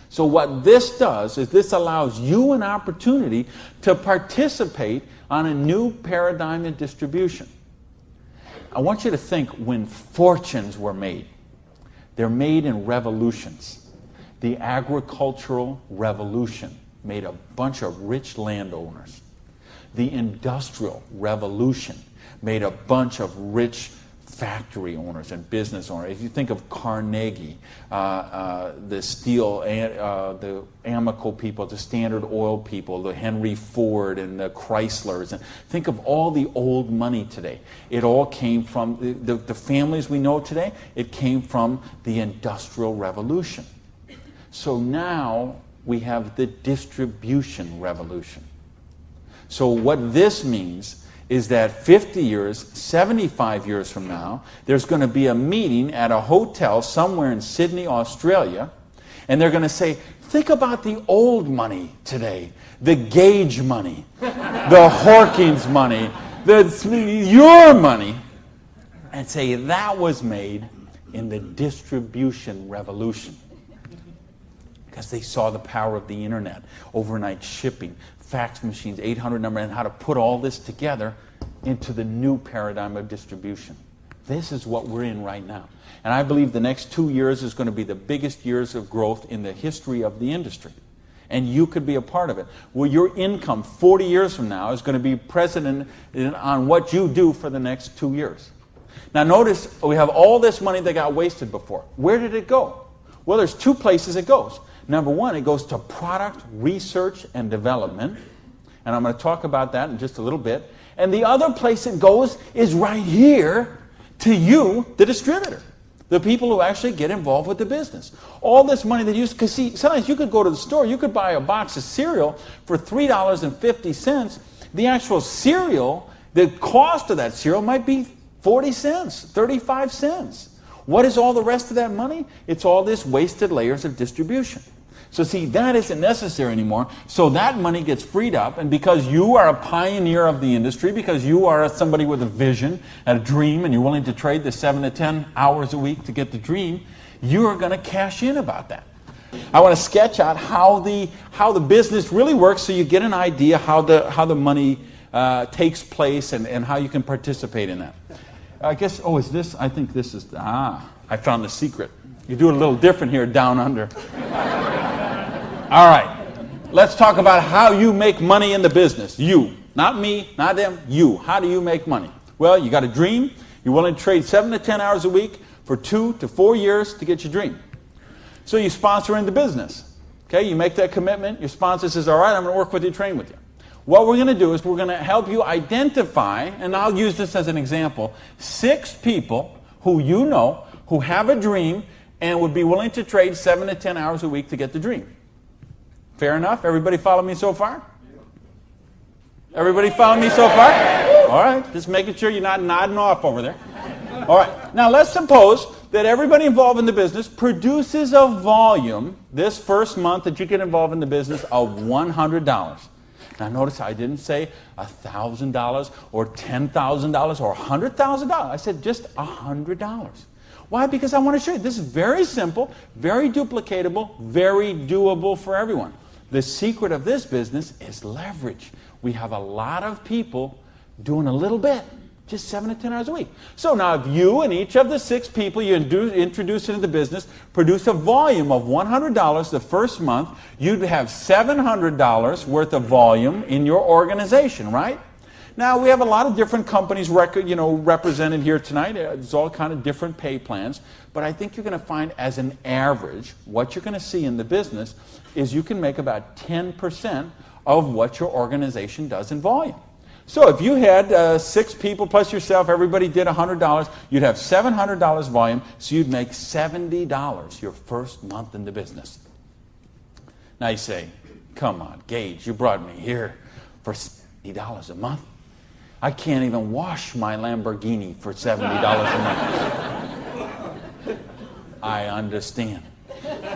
So what this does is this allows you an opportunity to participate on a new paradigm in distribution. I want you to think when fortunes were made. They're made in revolutions. The agricultural revolution made a bunch of rich landowners. The industrial revolution made a bunch of rich factory owners and business owners. If you think of Carnegie, the steel, the Amoco people, the Standard Oil people, the Henry Ford and the Chryslers, and think of all the old money today. It all came from the families we know today. It came from the Industrial Revolution. So now we have the distribution revolution. So what this means is that 50 years, 75 years from now, there's going to be a meeting at a hotel somewhere in Sydney, Australia, and they're going to say, think about the old money today, the Gage money, the Hawkins money, your money, and say that was made in the distribution revolution. Because they saw the power of the internet, overnight shipping, fax machines, 800 number, and how to put all this together into the new paradigm of distribution. This is what we're in right now. And I believe the next 2 years is going to be the biggest years of growth in the history of the industry. And you could be a part of it. Well, your income 40 years from now is going to be precedent on what you do for the next 2 years. Now notice, we have all this money that got wasted before. Where did it go? Well, there's two places it goes. Number one, it goes to product research and development. And I'm going to talk about that in just a little bit. And the other place it goes is right here to you, the distributor. The people who actually get involved with the business. All this money that you, because see, sometimes you could go to the store, you could buy a box of cereal for $3.50. The actual cereal, the cost of that cereal might be 40 cents, 35 cents. What is all the rest of that money? It's all this wasted layers of distribution. So see, that isn't necessary anymore. So that money gets freed up, and because you are a pioneer of the industry, because you are somebody with a vision and a dream, and you're willing to trade the 7 to 10 hours a week to get the dream, you are going to cash in about that. I want to sketch out how the business really works, so you get an idea how the money takes place and how you can participate in that. I guess, is this? I think this is, I found the secret. You do it a little different here down under. All right, let's talk about how you make money in the business. You, not me, not them, you. How do you make money? Well, you got a dream. You're willing to trade 7 to 10 hours a week for 2 to 4 years to get your dream. So you sponsor in the business. Okay, you make that commitment. Your sponsor says, all right, I'm going to work with you, train with you. What we're going to do is we're going to help you identify, and I'll use this as an example, 6 people who you know who have a dream and would be willing to trade 7 to 10 hours a week to get the dream. Fair enough? Everybody follow me so far? Everybody follow me so far? All right, just making sure you're not nodding off over there. All right, now let's suppose that everybody involved in the business produces a volume this first month that you get involved in the business of $100. Now notice I didn't say $1,000 or $10,000 or $100,000. I said just $100. Why? Because I want to show you this is very simple, very duplicatable, very doable for everyone. The secret of this business is leverage. We have a lot of people doing a little bit, just 7 to 10 hours a week. So now if you and each of the 6 people you introduce into the business produce a volume of $100 the first month, you'd have $700 worth of volume in your organization, right? Now, we have a lot of different companies represented here tonight. There's all kind of different pay plans. But I think you're going to find as an average, what you're going to see in the business is you can make about 10% of what your organization does in volume. So if you had 6 people plus yourself, everybody did $100, you'd have $700 volume, so you'd make $70 your first month in the business. Now you say, come on, Gage, you brought me here for $70 a month. I can't even wash my Lamborghini for $70 a month. I understand.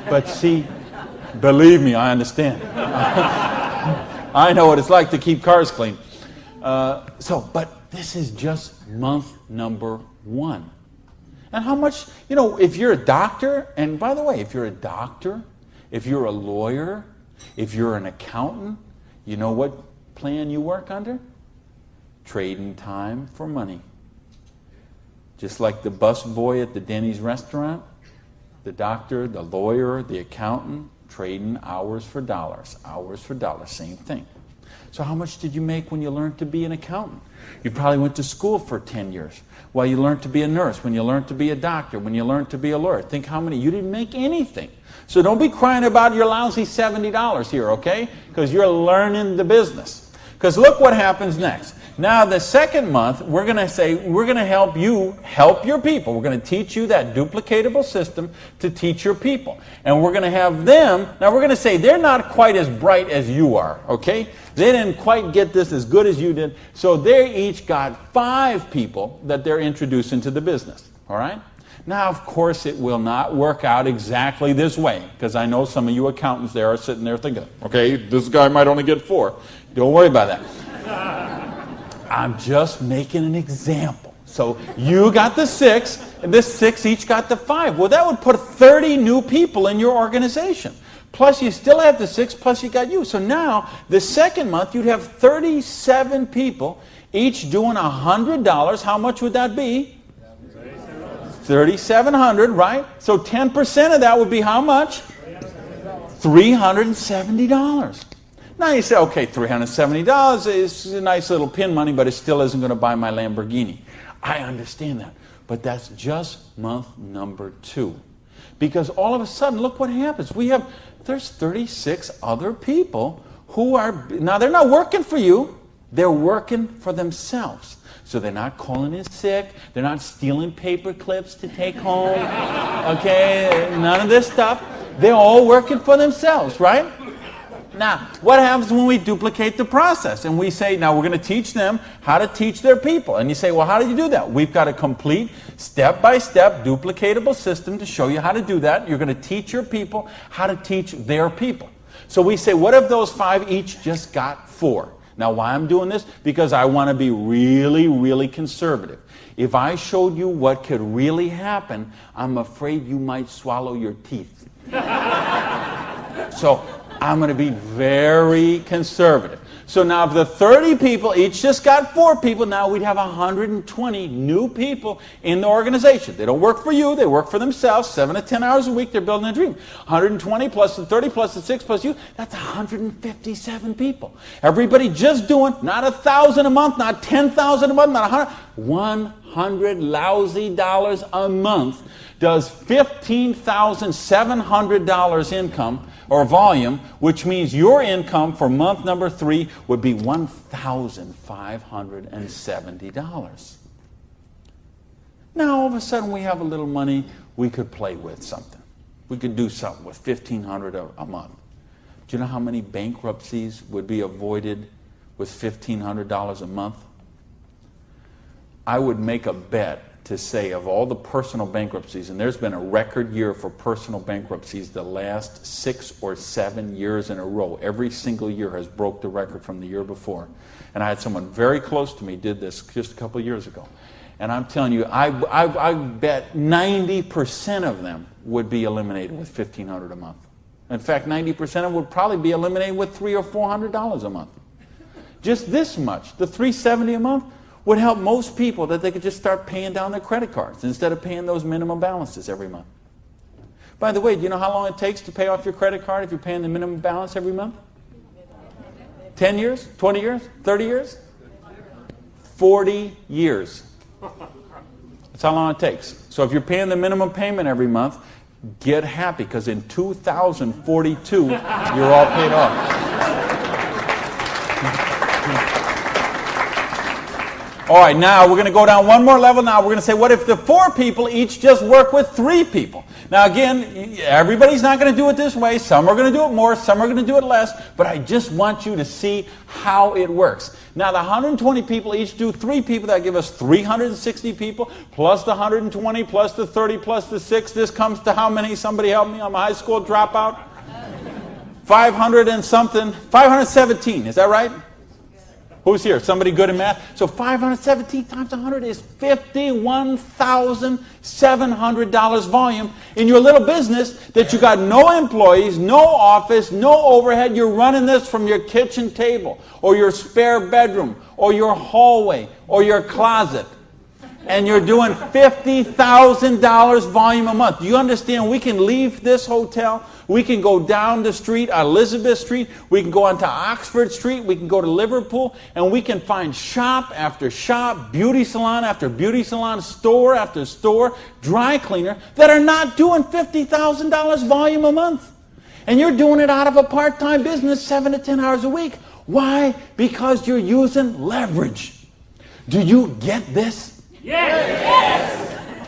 But see, believe me, I understand. I know what it's like to keep cars clean. But this is just month number 1. And how much, if you're a doctor, and by the way, if you're a doctor, if you're a lawyer, if you're an accountant, you know what plan you work under? Trading time for money. Just like the bus boy at the Denny's restaurant, the doctor, the lawyer, the accountant, trading hours for dollars, same thing. So how much did you make when you learned to be an accountant? You probably went to school for 10 years. Well, you learned to be a nurse, when you learned to be a doctor, when you learned to be a lawyer. Think how many. You didn't make anything. So don't be crying about your lousy $70 here, okay? Because you're learning the business. Because look what happens next. Now, the second month, we're going to say, we're going to help you help your people. We're going to teach you that duplicatable system to teach your people. And we're going to have them, now we're going to say they're not quite as bright as you are, okay? They didn't quite get this as good as you did. So they each got 5 people that they're introducing to the business, all right? Now, of course, it will not work out exactly this way, because I know some of you accountants there are sitting there thinking, okay, this guy might only get 4. Don't worry about that. I'm just making an example. So you got the 6, and the 6 each got the 5. Well, that would put 30 new people in your organization. Plus, you still have the 6, plus you got you. So now, the second month, you'd have 37 people, each doing $100. How much would that be? $3,700, right? So 10% of that would be how much? $370. Now you say, okay, $370 is a nice little pin money, but it still isn't going to buy my Lamborghini. I understand that. But that's just month number 2. Because all of a sudden, look what happens. There's 36 other people who are, now they're not working for you, they're working for themselves. So they're not calling in sick, they're not stealing paper clips to take home, okay, none of this stuff. They're all working for themselves, right? Now, what happens when we duplicate the process? And we say, now we're going to teach them how to teach their people. And you say, well, how do you do that? We've got a complete step-by-step duplicatable system to show you how to do that. You're going to teach your people how to teach their people. So we say, what if those 5 each just got 4? Now, why I'm doing this? Because I want to be really, really conservative. If I showed you what could really happen, I'm afraid you might swallow your teeth. So I'm going to be very conservative. So now if the 30 people each just got 4 people, now we'd have 120 new people in the organization. They don't work for you, they work for themselves, 7 to 10 hours a week, they're building a dream. 120 plus the 30 plus the 6 plus you, that's 157 people. Everybody just doing, not $1,000 a month, not $10,000 a month, not $100 lousy dollars a month does $15,700 income or volume, which means your income for month number 3 would be $1,570. Now, all of a sudden, we have a little money we could play with something. We could do something with $1,500 a month. Do you know how many bankruptcies would be avoided with $1,500 a month? I would make a bet to say of all the personal bankruptcies, and there's been a record year for personal bankruptcies the last 6 or 7 years in a row. Every single year has broke the record from the year before. And I had someone very close to me did this just a couple of years ago. And I'm telling you, I bet 90% of them would be eliminated with $1,500 a month. In fact, 90% of them would probably be eliminated with $300 or $400 a month. Just this much, the $370 a month, would help most people that they could just start paying down their credit cards instead of paying those minimum balances every month. By the way, do you know how long it takes to pay off your credit card if you're paying the minimum balance every month? 10 years? 20 years? 30 years? 40 years. That's how long it takes. So if you're paying the minimum payment every month, get happy, because in 2042, you're all paid off. All right, now we're going to go down one more level. Now we're going to say, what if the 4 people each just work with 3 people? Now again, everybody's not going to do it this way. Some are going to do it more, some are going to do it less, but I just want you to see how it works. Now the 120 people each do 3 people. That give us 360 people, plus the 120, plus the 30, plus the 6. This comes to how many? Somebody help me. I'm a high school dropout. 500 and something. 517, is that right? Who's here? Somebody good in math? So 517 times 100 is $51,700 volume in your little business that you got no employees, no office, no overhead. You're running this from your kitchen table or your spare bedroom or your hallway or your closet. and you're doing $50,000 volume a month. Do you understand? We can leave this hotel. We can go down the street, Elizabeth Street. We can go onto Oxford Street. We can go to Liverpool, and we can find shop after shop, beauty salon after beauty salon, store after store, dry cleaner that are not doing $50,000 volume a month. And you're doing it out of a part-time business, 7 to 10 hours a week. Why? Because you're using leverage. Do you get this? Yes.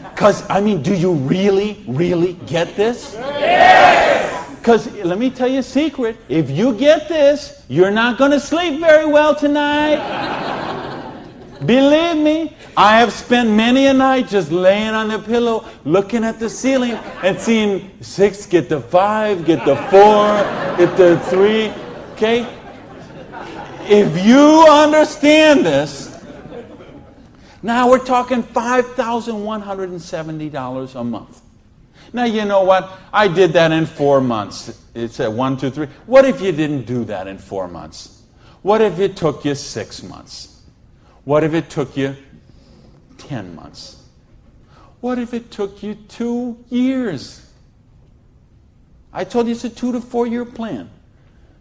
Because, do you really get this? Yes. Because let me tell you a secret. If you get this, you're not going to sleep very well tonight. Believe me, I have spent many a night just laying on the pillow, looking at the ceiling and seeing 6 get to 5, get to 4, get to 3. Okay? If you understand this, now we're talking $5,170 a month. Now you know what? I did that in 4 months. It said 1, 2, 3. What if you didn't do that in 4 months? What if it took you 6 months? What if it took you 10 months? What if it took you 2 years? I told you it's a 2 to 4 year plan.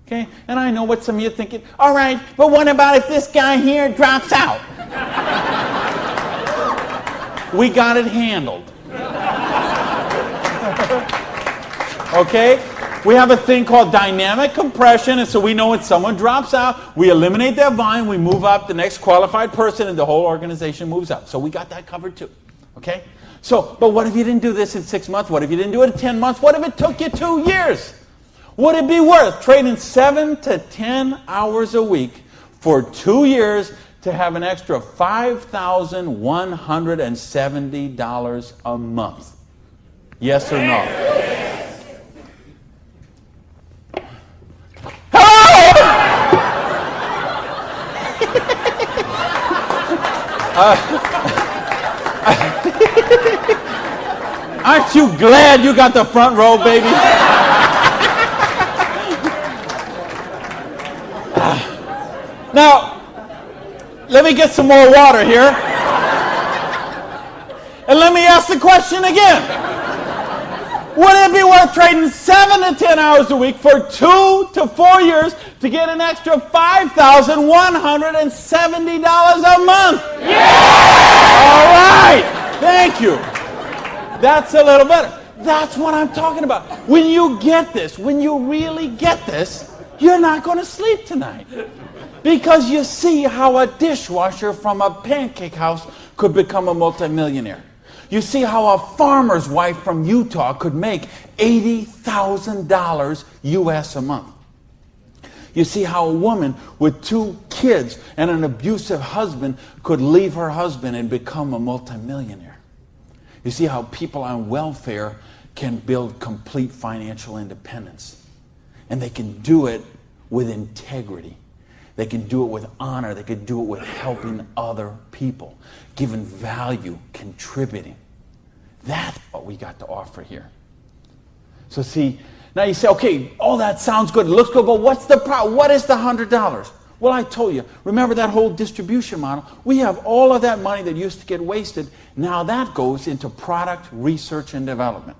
Okay? And I know what some of you are thinking. All right, but what about if this guy here drops out? We got it handled. Okay? We have a thing called dynamic compression, and so we know when someone drops out, we eliminate that volume, we move up the next qualified person, and the whole organization moves up. So we got that covered too. Okay? So, but what if you didn't do this in 6 months? What if you didn't do it in 10 months? What if it took you 2 years? Would it be worth trading 7 to 10 hours a week for 2 years to have an extra $5,170 a month? Yes or no? Hello! Aren't you glad you got the front row, baby? Now, let me get some more water here. And let me ask the question again. Would it be worth trading 7 to 10 hours a week for 2 to 4 years to get an extra $5,170 a month? Yeah! All right. Thank you. That's a little better. That's what I'm talking about. When you get this, when you really get this, you're not going to sleep tonight. Because you see how a dishwasher from a pancake house could become a multimillionaire. You see how a farmer's wife from Utah could make $80,000 US a month. You see how a woman with 2 kids and an abusive husband could leave her husband and become a multimillionaire. You see how people on welfare can build complete financial independence. And they can do it with integrity. They can do it with honor. They can do it with helping other people, giving value, contributing. That's what we got to offer here. So see, now you say, okay, all that sounds good. It looks good, but what's the problem? What is the $100? Well, I told you, remember that whole distribution model? We have all of that money that used to get wasted. Now that goes into product research and development.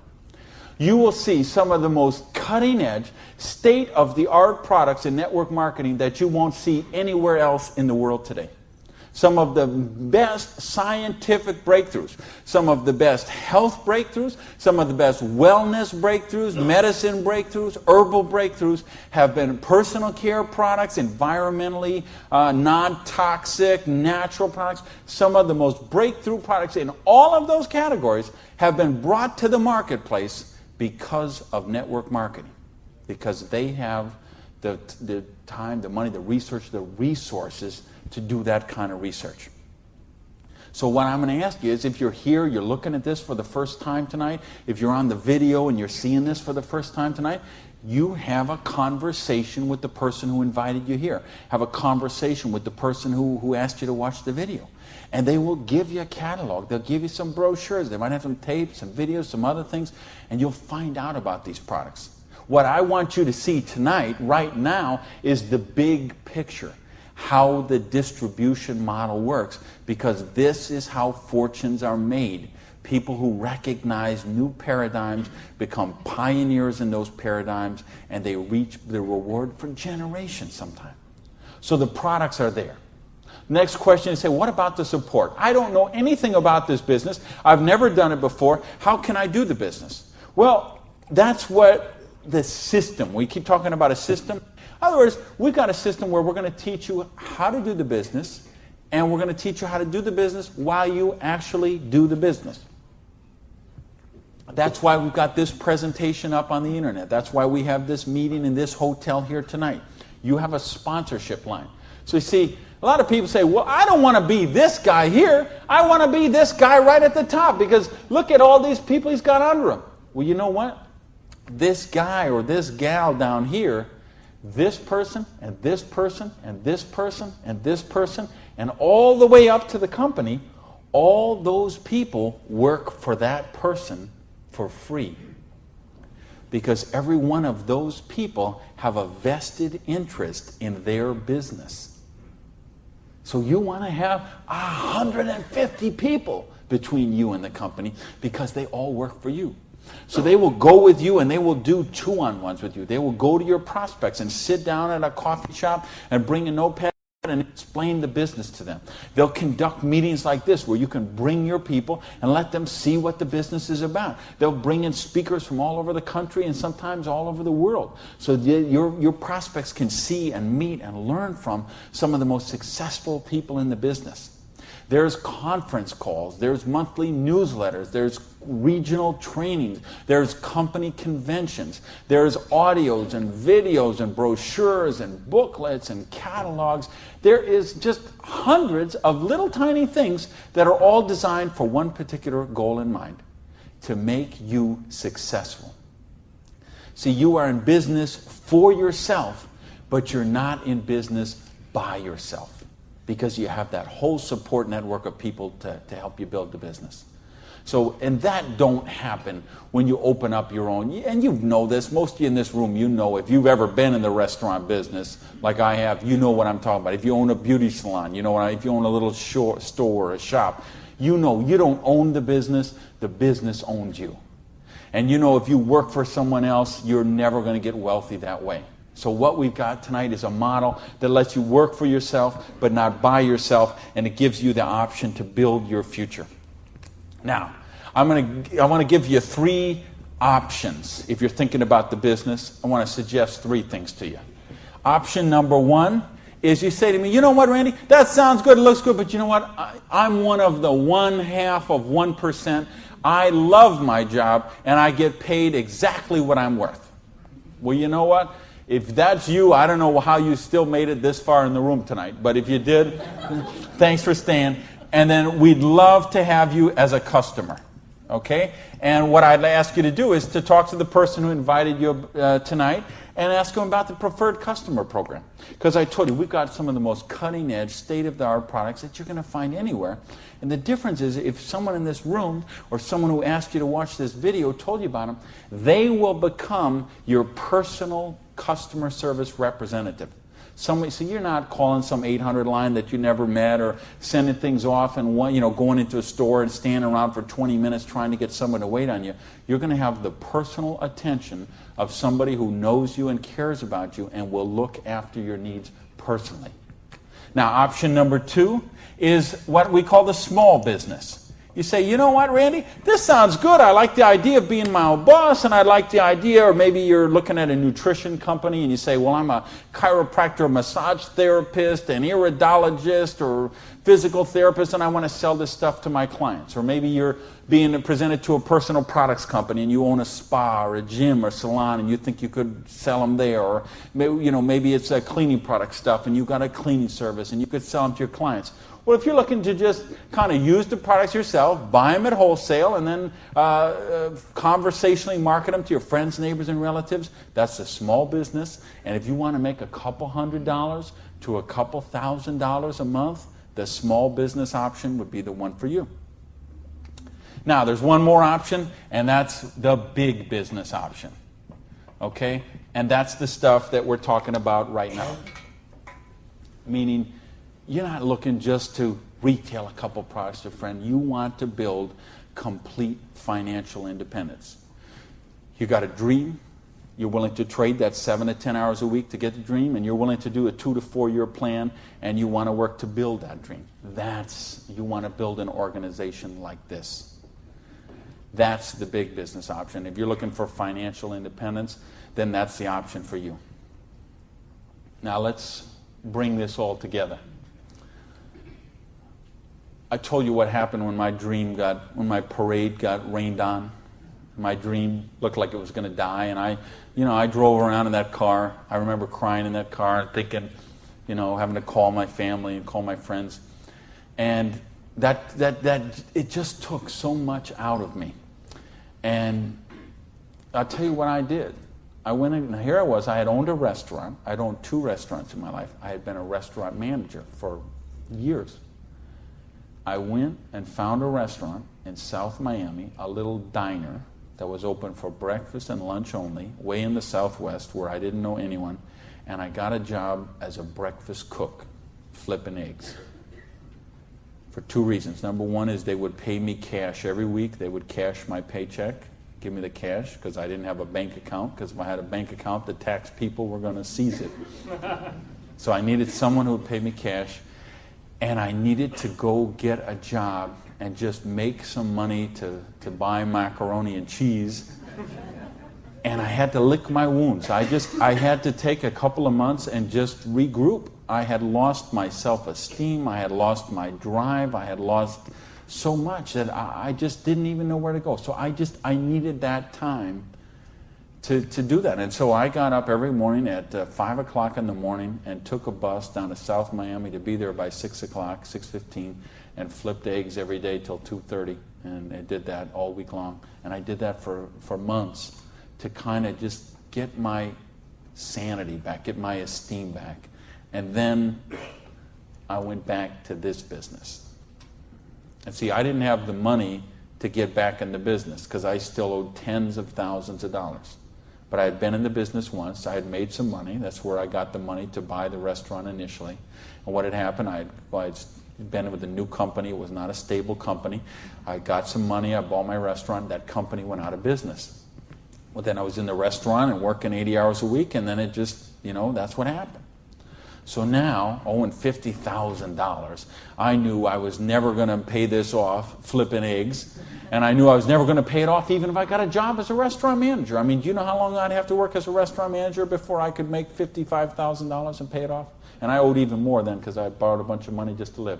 You will see some of the most cutting-edge, state-of-the-art products in network marketing that you won't see anywhere else in the world today. Some of the best scientific breakthroughs, some of the best health breakthroughs, some of the best wellness breakthroughs, medicine breakthroughs, herbal breakthroughs have been personal care products, environmentally non-toxic, natural products. Some of the most breakthrough products in all of those categories have been brought to the marketplace because of network marketing, because they have the time, the money, the research, the resources to do that kind of research. So what I'm going to ask you is, if you're here, you're looking at this for the first time tonight, if you're on the video and you're seeing this for the first time tonight, you have a conversation with the person who invited you here. Have a conversation with the person who asked you to watch the video. And they will give you a catalog. They'll give you some brochures. They might have some tapes, some videos, some other things, and you'll find out about these products. What I want you to see tonight, right now, is the big picture. how the distribution model works, because this is how fortunes are made. People who recognize new paradigms become pioneers in those paradigms, and they reach the reward for generations sometimes. So the products are there. Next question is, say, what about the support? I don't know anything about this business. I've never done it before. How can I do the business? Well, that's what the system, we keep talking about a system. In other words, we've got a system where we're going to teach you how to do the business, and we're going to teach you how to do the business while you actually do the business. That's why we've got this presentation up on the internet. That's why we have this meeting in this hotel here tonight. You have a sponsorship line. So you see, a lot of people say, well, I don't want to be this guy here. I want to be this guy right at the top, because look at all these people he's got under him. Well, you know what? This guy or this gal down here, this person and this person and this person and this person, and all the way up to the company, all those people work for that person for free. Because every one of those people have a vested interest in their business. So you want to have 150 people between you and the company, because they all work for you. So they will go with you, and they will do 2-on-1s with you. They will go to your prospects and sit down at a coffee shop and bring a notepad and explain the business to them. They'll conduct meetings like this where you can bring your people and let them see what the business is about. They'll bring in speakers from all over the country and sometimes all over the world, so your prospects can see and meet and learn from some of the most successful people in the business. There's conference calls, there's monthly newsletters, there's regional trainings, there's company conventions, there's audios and videos and brochures and booklets and catalogs. There is just hundreds of little tiny things that are all designed for one particular goal in mind: to make you successful. See, you are in business for yourself, but you're not in business by yourself, because you have that whole support network of people to help you build the business. So, and that don't happen when you open up your own, and you know this, most of you in this room, you know, if you've ever been in the restaurant business, like I have, you know what I'm talking about. If you own a beauty salon, you know what if you own a little store or a shop, you know you don't own the business owns you. And you know, if you work for someone else, you're never going to get wealthy that way. So what we've got tonight is a model that lets you work for yourself, but not by yourself, and it gives you the option to build your future. Now, I want to give you 3 options. If you're thinking about the business, I want to suggest 3 things to you. Option number 1 is you say to me, you know what, Randy, that sounds good, it looks good, but you know what, I'm one of the 1/1%. I love my job, and I get paid exactly what I'm worth. Well, you know what? If that's you, I don't know how you still made it this far in the room tonight. But if you did, thanks for staying. And then we'd love to have you as a customer. Okay? And what I'd ask you to do is to talk to the person who invited you tonight and ask them about the preferred customer program. Because I told you, we've got some of the most cutting-edge, state-of-the-art products that you're going to find anywhere. And the difference is, if someone in this room or someone who asked you to watch this video told you about them, they will become your personal customer service representative. So you're not calling some 800 line that you never met, or sending things off and going into a store and standing around for 20 minutes trying to get someone to wait on you. You're going to have the personal attention of somebody who knows you and cares about you and will look after your needs personally. Now, option number 2 is what we call the small business. You say, you know what, Randy, this sounds good. I like the idea of being my own boss, and I like the idea, or maybe you're looking at a nutrition company and you say, well, I'm a chiropractor, massage therapist, an iridologist, or physical therapist, and I want to sell this stuff to my clients. Or maybe you're being presented to a personal products company and you own a spa or a gym or salon and you think you could sell them there. Or maybe it's a cleaning product stuff and you've got a cleaning service and you could sell them to your clients. Well, if you're looking to just kind of use the products yourself, buy them at wholesale, and then conversationally market them to your friends, neighbors, and relatives, that's a small business. And if you want to make a couple $100 to a couple $1,000 a month, the small business option would be the one for you. Now, there's one more option, and that's the big business option. Okay? And that's the stuff that we're talking about right now. meaning you're not looking just to retail a couple products to a friend. You want to build complete financial independence. You got a dream. You're willing to trade that 7 to 10 hours a week to get the dream, and you're willing to do a 2 to 4 year plan, and you want to work to build that dream. You want to build an organization like this. That's the big business option. If you're looking for financial independence, then that's the option for you. Now let's bring this all together. I told you what happened when my parade got rained on. My dream looked like it was going to die, and I drove around in that car. I remember crying in that car and thinking, having to call my family and call my friends. And that it just took so much out of me. And I'll tell you what I did. I went in, and here I was. I had owned a restaurant. I'd owned 2 restaurants in my life. I had been a restaurant manager for years. I went and found a restaurant in South Miami, a little diner that was open for breakfast and lunch only, way in the Southwest where I didn't know anyone, and I got a job as a breakfast cook, flipping eggs. For 2 reasons. Number one is they would pay me cash every week. They would cash my paycheck, give me the cash, because I didn't have a bank account, because if I had a bank account, the tax people were going to seize it. So I needed someone who would pay me cash, and I needed to go get a job and just make some money to buy macaroni and cheese. And I had to lick my wounds. I had to take a couple of months and just regroup. I had lost my self-esteem. I had lost my drive. I had lost so much that I just didn't even know where to go. So I needed that time to do that. And so I got up every morning at 5 o'clock in the morning and took a bus down to South Miami to be there by 6 o'clock, 6:15, and flipped eggs every day till 2:30. And I did that all week long. And I did that for months to kind of just get my sanity back, get my esteem back. And then I went back to this business. And see, I didn't have the money to get back in the business because I still owed tens of thousands of dollars. But I had been in the business once. I had made some money. That's where I got the money to buy the restaurant initially. And what had happened, I'd been with a new company. It was not a stable company. I got some money. I bought my restaurant. That company went out of business. Well, then I was in the restaurant and working 80 hours a week, and then it just, that's what happened. So now, owing $50,000, I knew I was never going to pay this off flipping eggs, and I knew I was never going to pay it off even if I got a job as a restaurant manager. I mean, do you know how long I'd have to work as a restaurant manager before I could make $55,000 and pay it off? And I owed even more then because I borrowed a bunch of money just to live.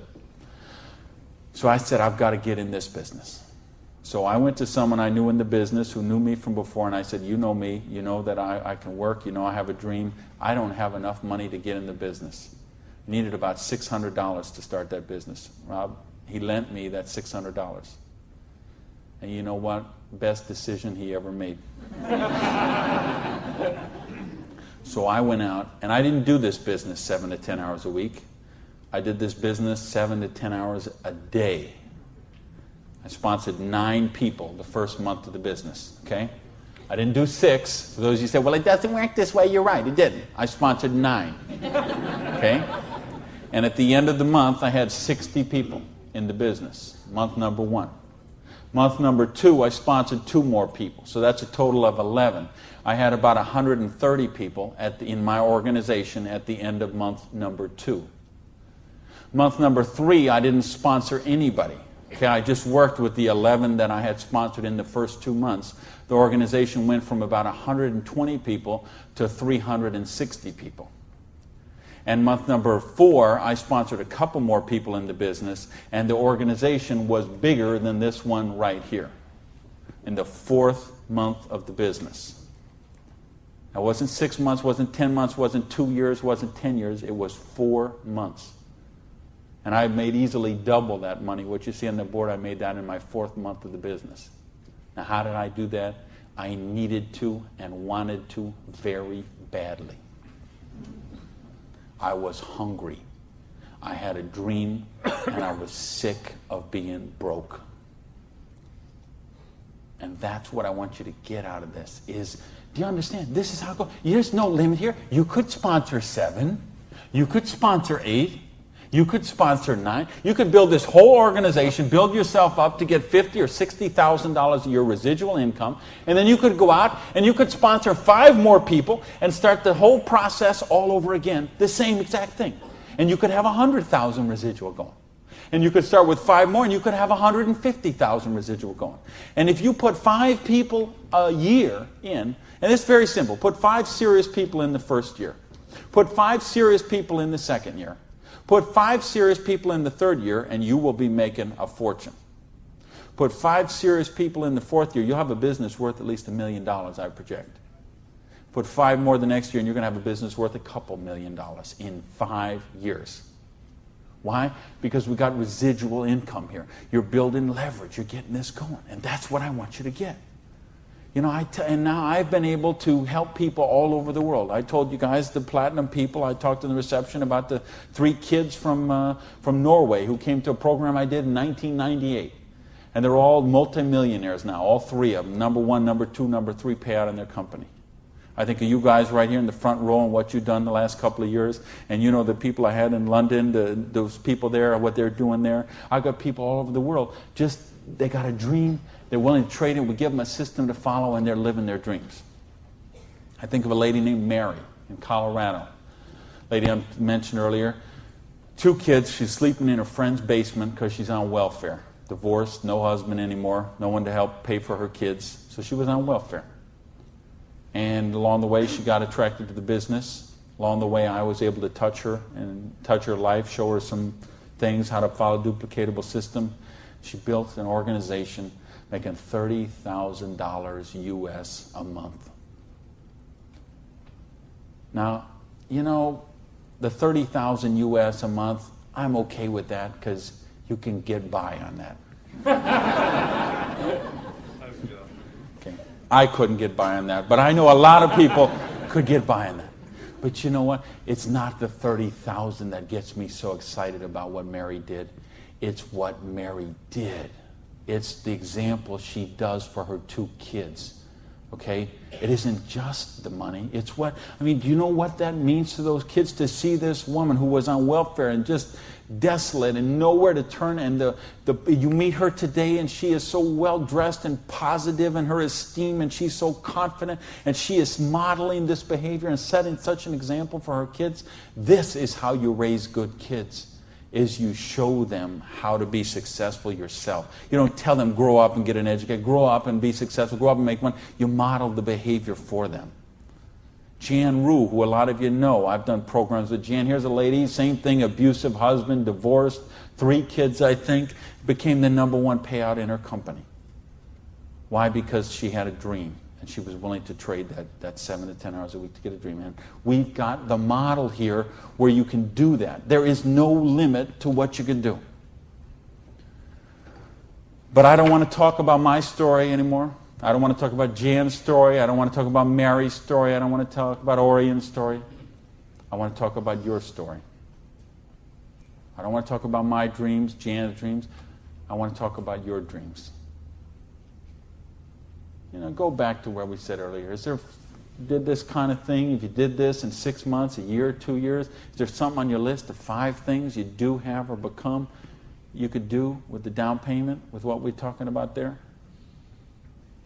So I said, I've got to get in this business. So I went to someone I knew in the business who knew me from before, and I said, you know me, you know that I can work, you know I have a dream. I don't have enough money to get in the business. I needed about $600 to start that business. Rob, he lent me that $600. And you know what? Best decision he ever made. So I went out, and I didn't do this business 7 to 10 hours a week. I did this business 7 to 10 hours a day. I sponsored 9 people the first month of the business, okay? I didn't do 6. For those of you who say, well, it doesn't work this way, you're right, it didn't. I sponsored 9, okay? And at the end of the month, I had 60 people in the business, month number 1. Month number 2, I sponsored 2 more people, so that's a total of 11. I had about 130 people in my organization at the end of month number 2. Month number 3, I didn't sponsor anybody. Okay, I just worked with the 11 that I had sponsored in the first 2 months. The organization went from about 120 people to 360 people. And month number 4, I sponsored a couple more people in the business, and the organization was bigger than this one right here in the 4th month of the business. Now, it wasn't 6 months, wasn't 10 months, wasn't 2 years, wasn't 10 years. It was 4 months. And I made easily double that money. What you see on the board, I made that in my 4th month of the business. Now, how did I do that? I needed to and wanted to very badly. I was hungry. I had a dream, and I was sick of being broke. And that's what I want you to get out of this is, do you understand? This is how it goes. There's no limit here. You could sponsor 7. You could sponsor 8. You could sponsor 9. You could build this whole organization, build yourself up to get $50,000 or $60,000 a year residual income, and then you could go out and you could sponsor 5 more people and start the whole process all over again, the same exact thing. And you could have 100,000 residual going. And you could start with 5 more and you could have 150,000 residual going. And if you put 5 people a year in, and it's very simple, put 5 serious people in the first year, put 5 serious people in the second year, put 5 serious people in the third year, and you will be making a fortune. Put 5 serious people in the fourth year, you'll have a business worth at least $1 million, I project. Put 5 more the next year, and you're going to have a business worth a couple $1 million in 5 years. Why? Because we got residual income here. You're building leverage. You're getting this going. And that's what I want you to get. You know, and now I've been able to help people all over the world. I told you guys, the platinum people, I talked in the reception about the 3 kids from Norway who came to a program I did in 1998. And they're all multimillionaires now, all 3 of them. Number 1, number 2, number 3 payout in their company. I think of you guys right here in the front row and what you've done the last couple of years. And you know the people I had in London, those people there, what they're doing there. I've got people all over the world. Just, they got a dream. They're willing to trade it. We give them a system to follow, and they're living their dreams. I think of a lady named Mary in Colorado. Lady I mentioned earlier. 2 kids. She's sleeping in her friend's basement because she's on welfare. Divorced, no husband anymore, no one to help pay for her kids. So she was on welfare. And along the way, she got attracted to the business. Along the way, I was able to touch her and touch her life, show her some things, how to follow a duplicatable system. She built an organization making $30,000 US a month. Now, you know, the $30,000 US a month, I'm okay with that because you can get by on that. Okay. I couldn't get by on that, but I know a lot of people could get by on that. But you know what? It's not the $30,000 that gets me so excited about what Mary did. It's what Mary did. It's the example she does for her 2 kids. Okay? It isn't just the money. It's what, I mean, do you know what that means to those kids to see this woman who was on welfare and just desolate and nowhere to turn, and you meet her today and she is so well dressed and positive in her esteem and she's so confident and she is modeling this behavior and setting such an example for her kids. This is how you raise good kids, is you show them how to be successful yourself. You don't tell them grow up and get an education, grow up and be successful, grow up and make money. You model the behavior for them. Jan Rue, who a lot of you know, I've done programs with Jan. Here's a lady, same thing, abusive husband, divorced, 3 kids, I think, became the #1 payout in her company. Why? Because she had a dream, and she was willing to trade that 7 to 10 hours a week to get a dream. And we've got the model here where you can do that. There is no limit to what you can do. But I don't want to talk about my story anymore. I don't want to talk about Jan's story. I don't want to talk about Mary's story. I don't want to talk about Orion's story. I want to talk about your story. I don't want to talk about my dreams, Jan's dreams. I want to talk about your dreams. You know, go back to where we said earlier. Did this kind of thing, if you did this in 6 months, a year, 2 years, is there something on your list of 5 things you do have or become you could do with the down payment, with what we're talking about there?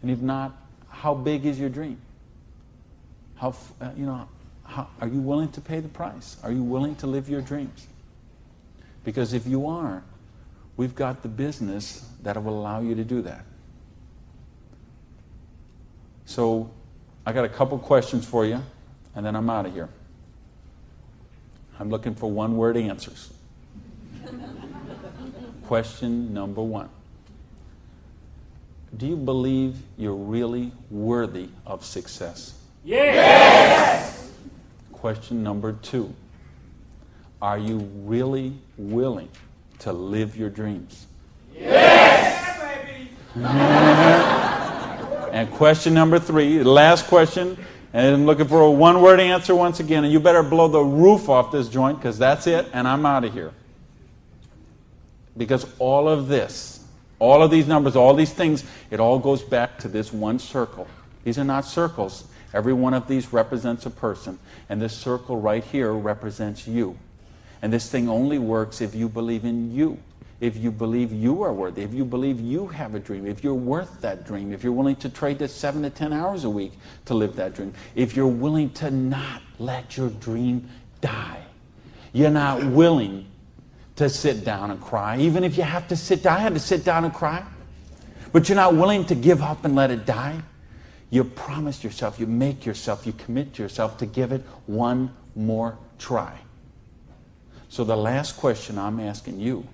And if not, how big is your dream? Are you willing to pay the price? Are you willing to live your dreams? Because if you are, we've got the business that will allow you to do that. So I got a couple questions for you, and then I'm out of here. I'm looking for 1-word answers. Question number 1. Do you believe you're really worthy of success? Yes! Question number 2. Are you really willing to live your dreams? Yes, baby! And question number 3, the last question, and I'm looking for a 1-word answer once again, and you better blow the roof off this joint, because that's it, and I'm out of here. Because all of this, all of these numbers, all these things, it all goes back to this one circle. These are not circles. Every one of these represents a person, and this circle right here represents you. And this thing only works if you believe in you. If you believe you are worthy, if you believe you have a dream, if you're worth that dream, if you're willing to trade the 7 to 10 hours a week to live that dream, if you're willing to not let your dream die. You're not willing to sit down and cry, even if you have to sit down. I had to sit down and cry. But you're not willing to give up and let it die. You promise yourself, you make yourself, you commit to yourself to give it one more try. So the last question I'm asking you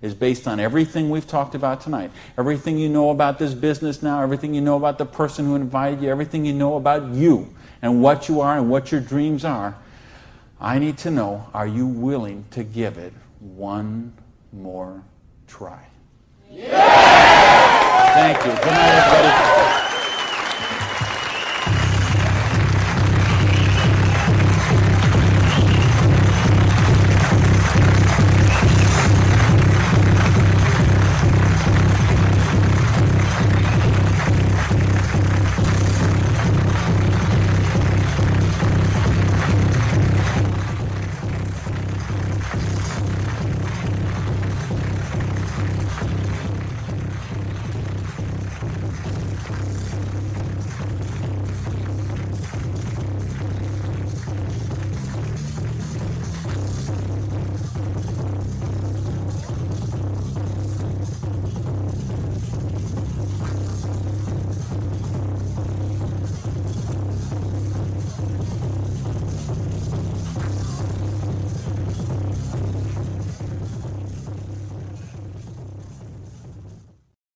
is based on everything we've talked about tonight, everything you know about this business now, everything you know about the person who invited you, everything you know about you and what you are and what your dreams are. I need to know, are you willing to give it one more try? Yeah! Thank you. Good night, everybody.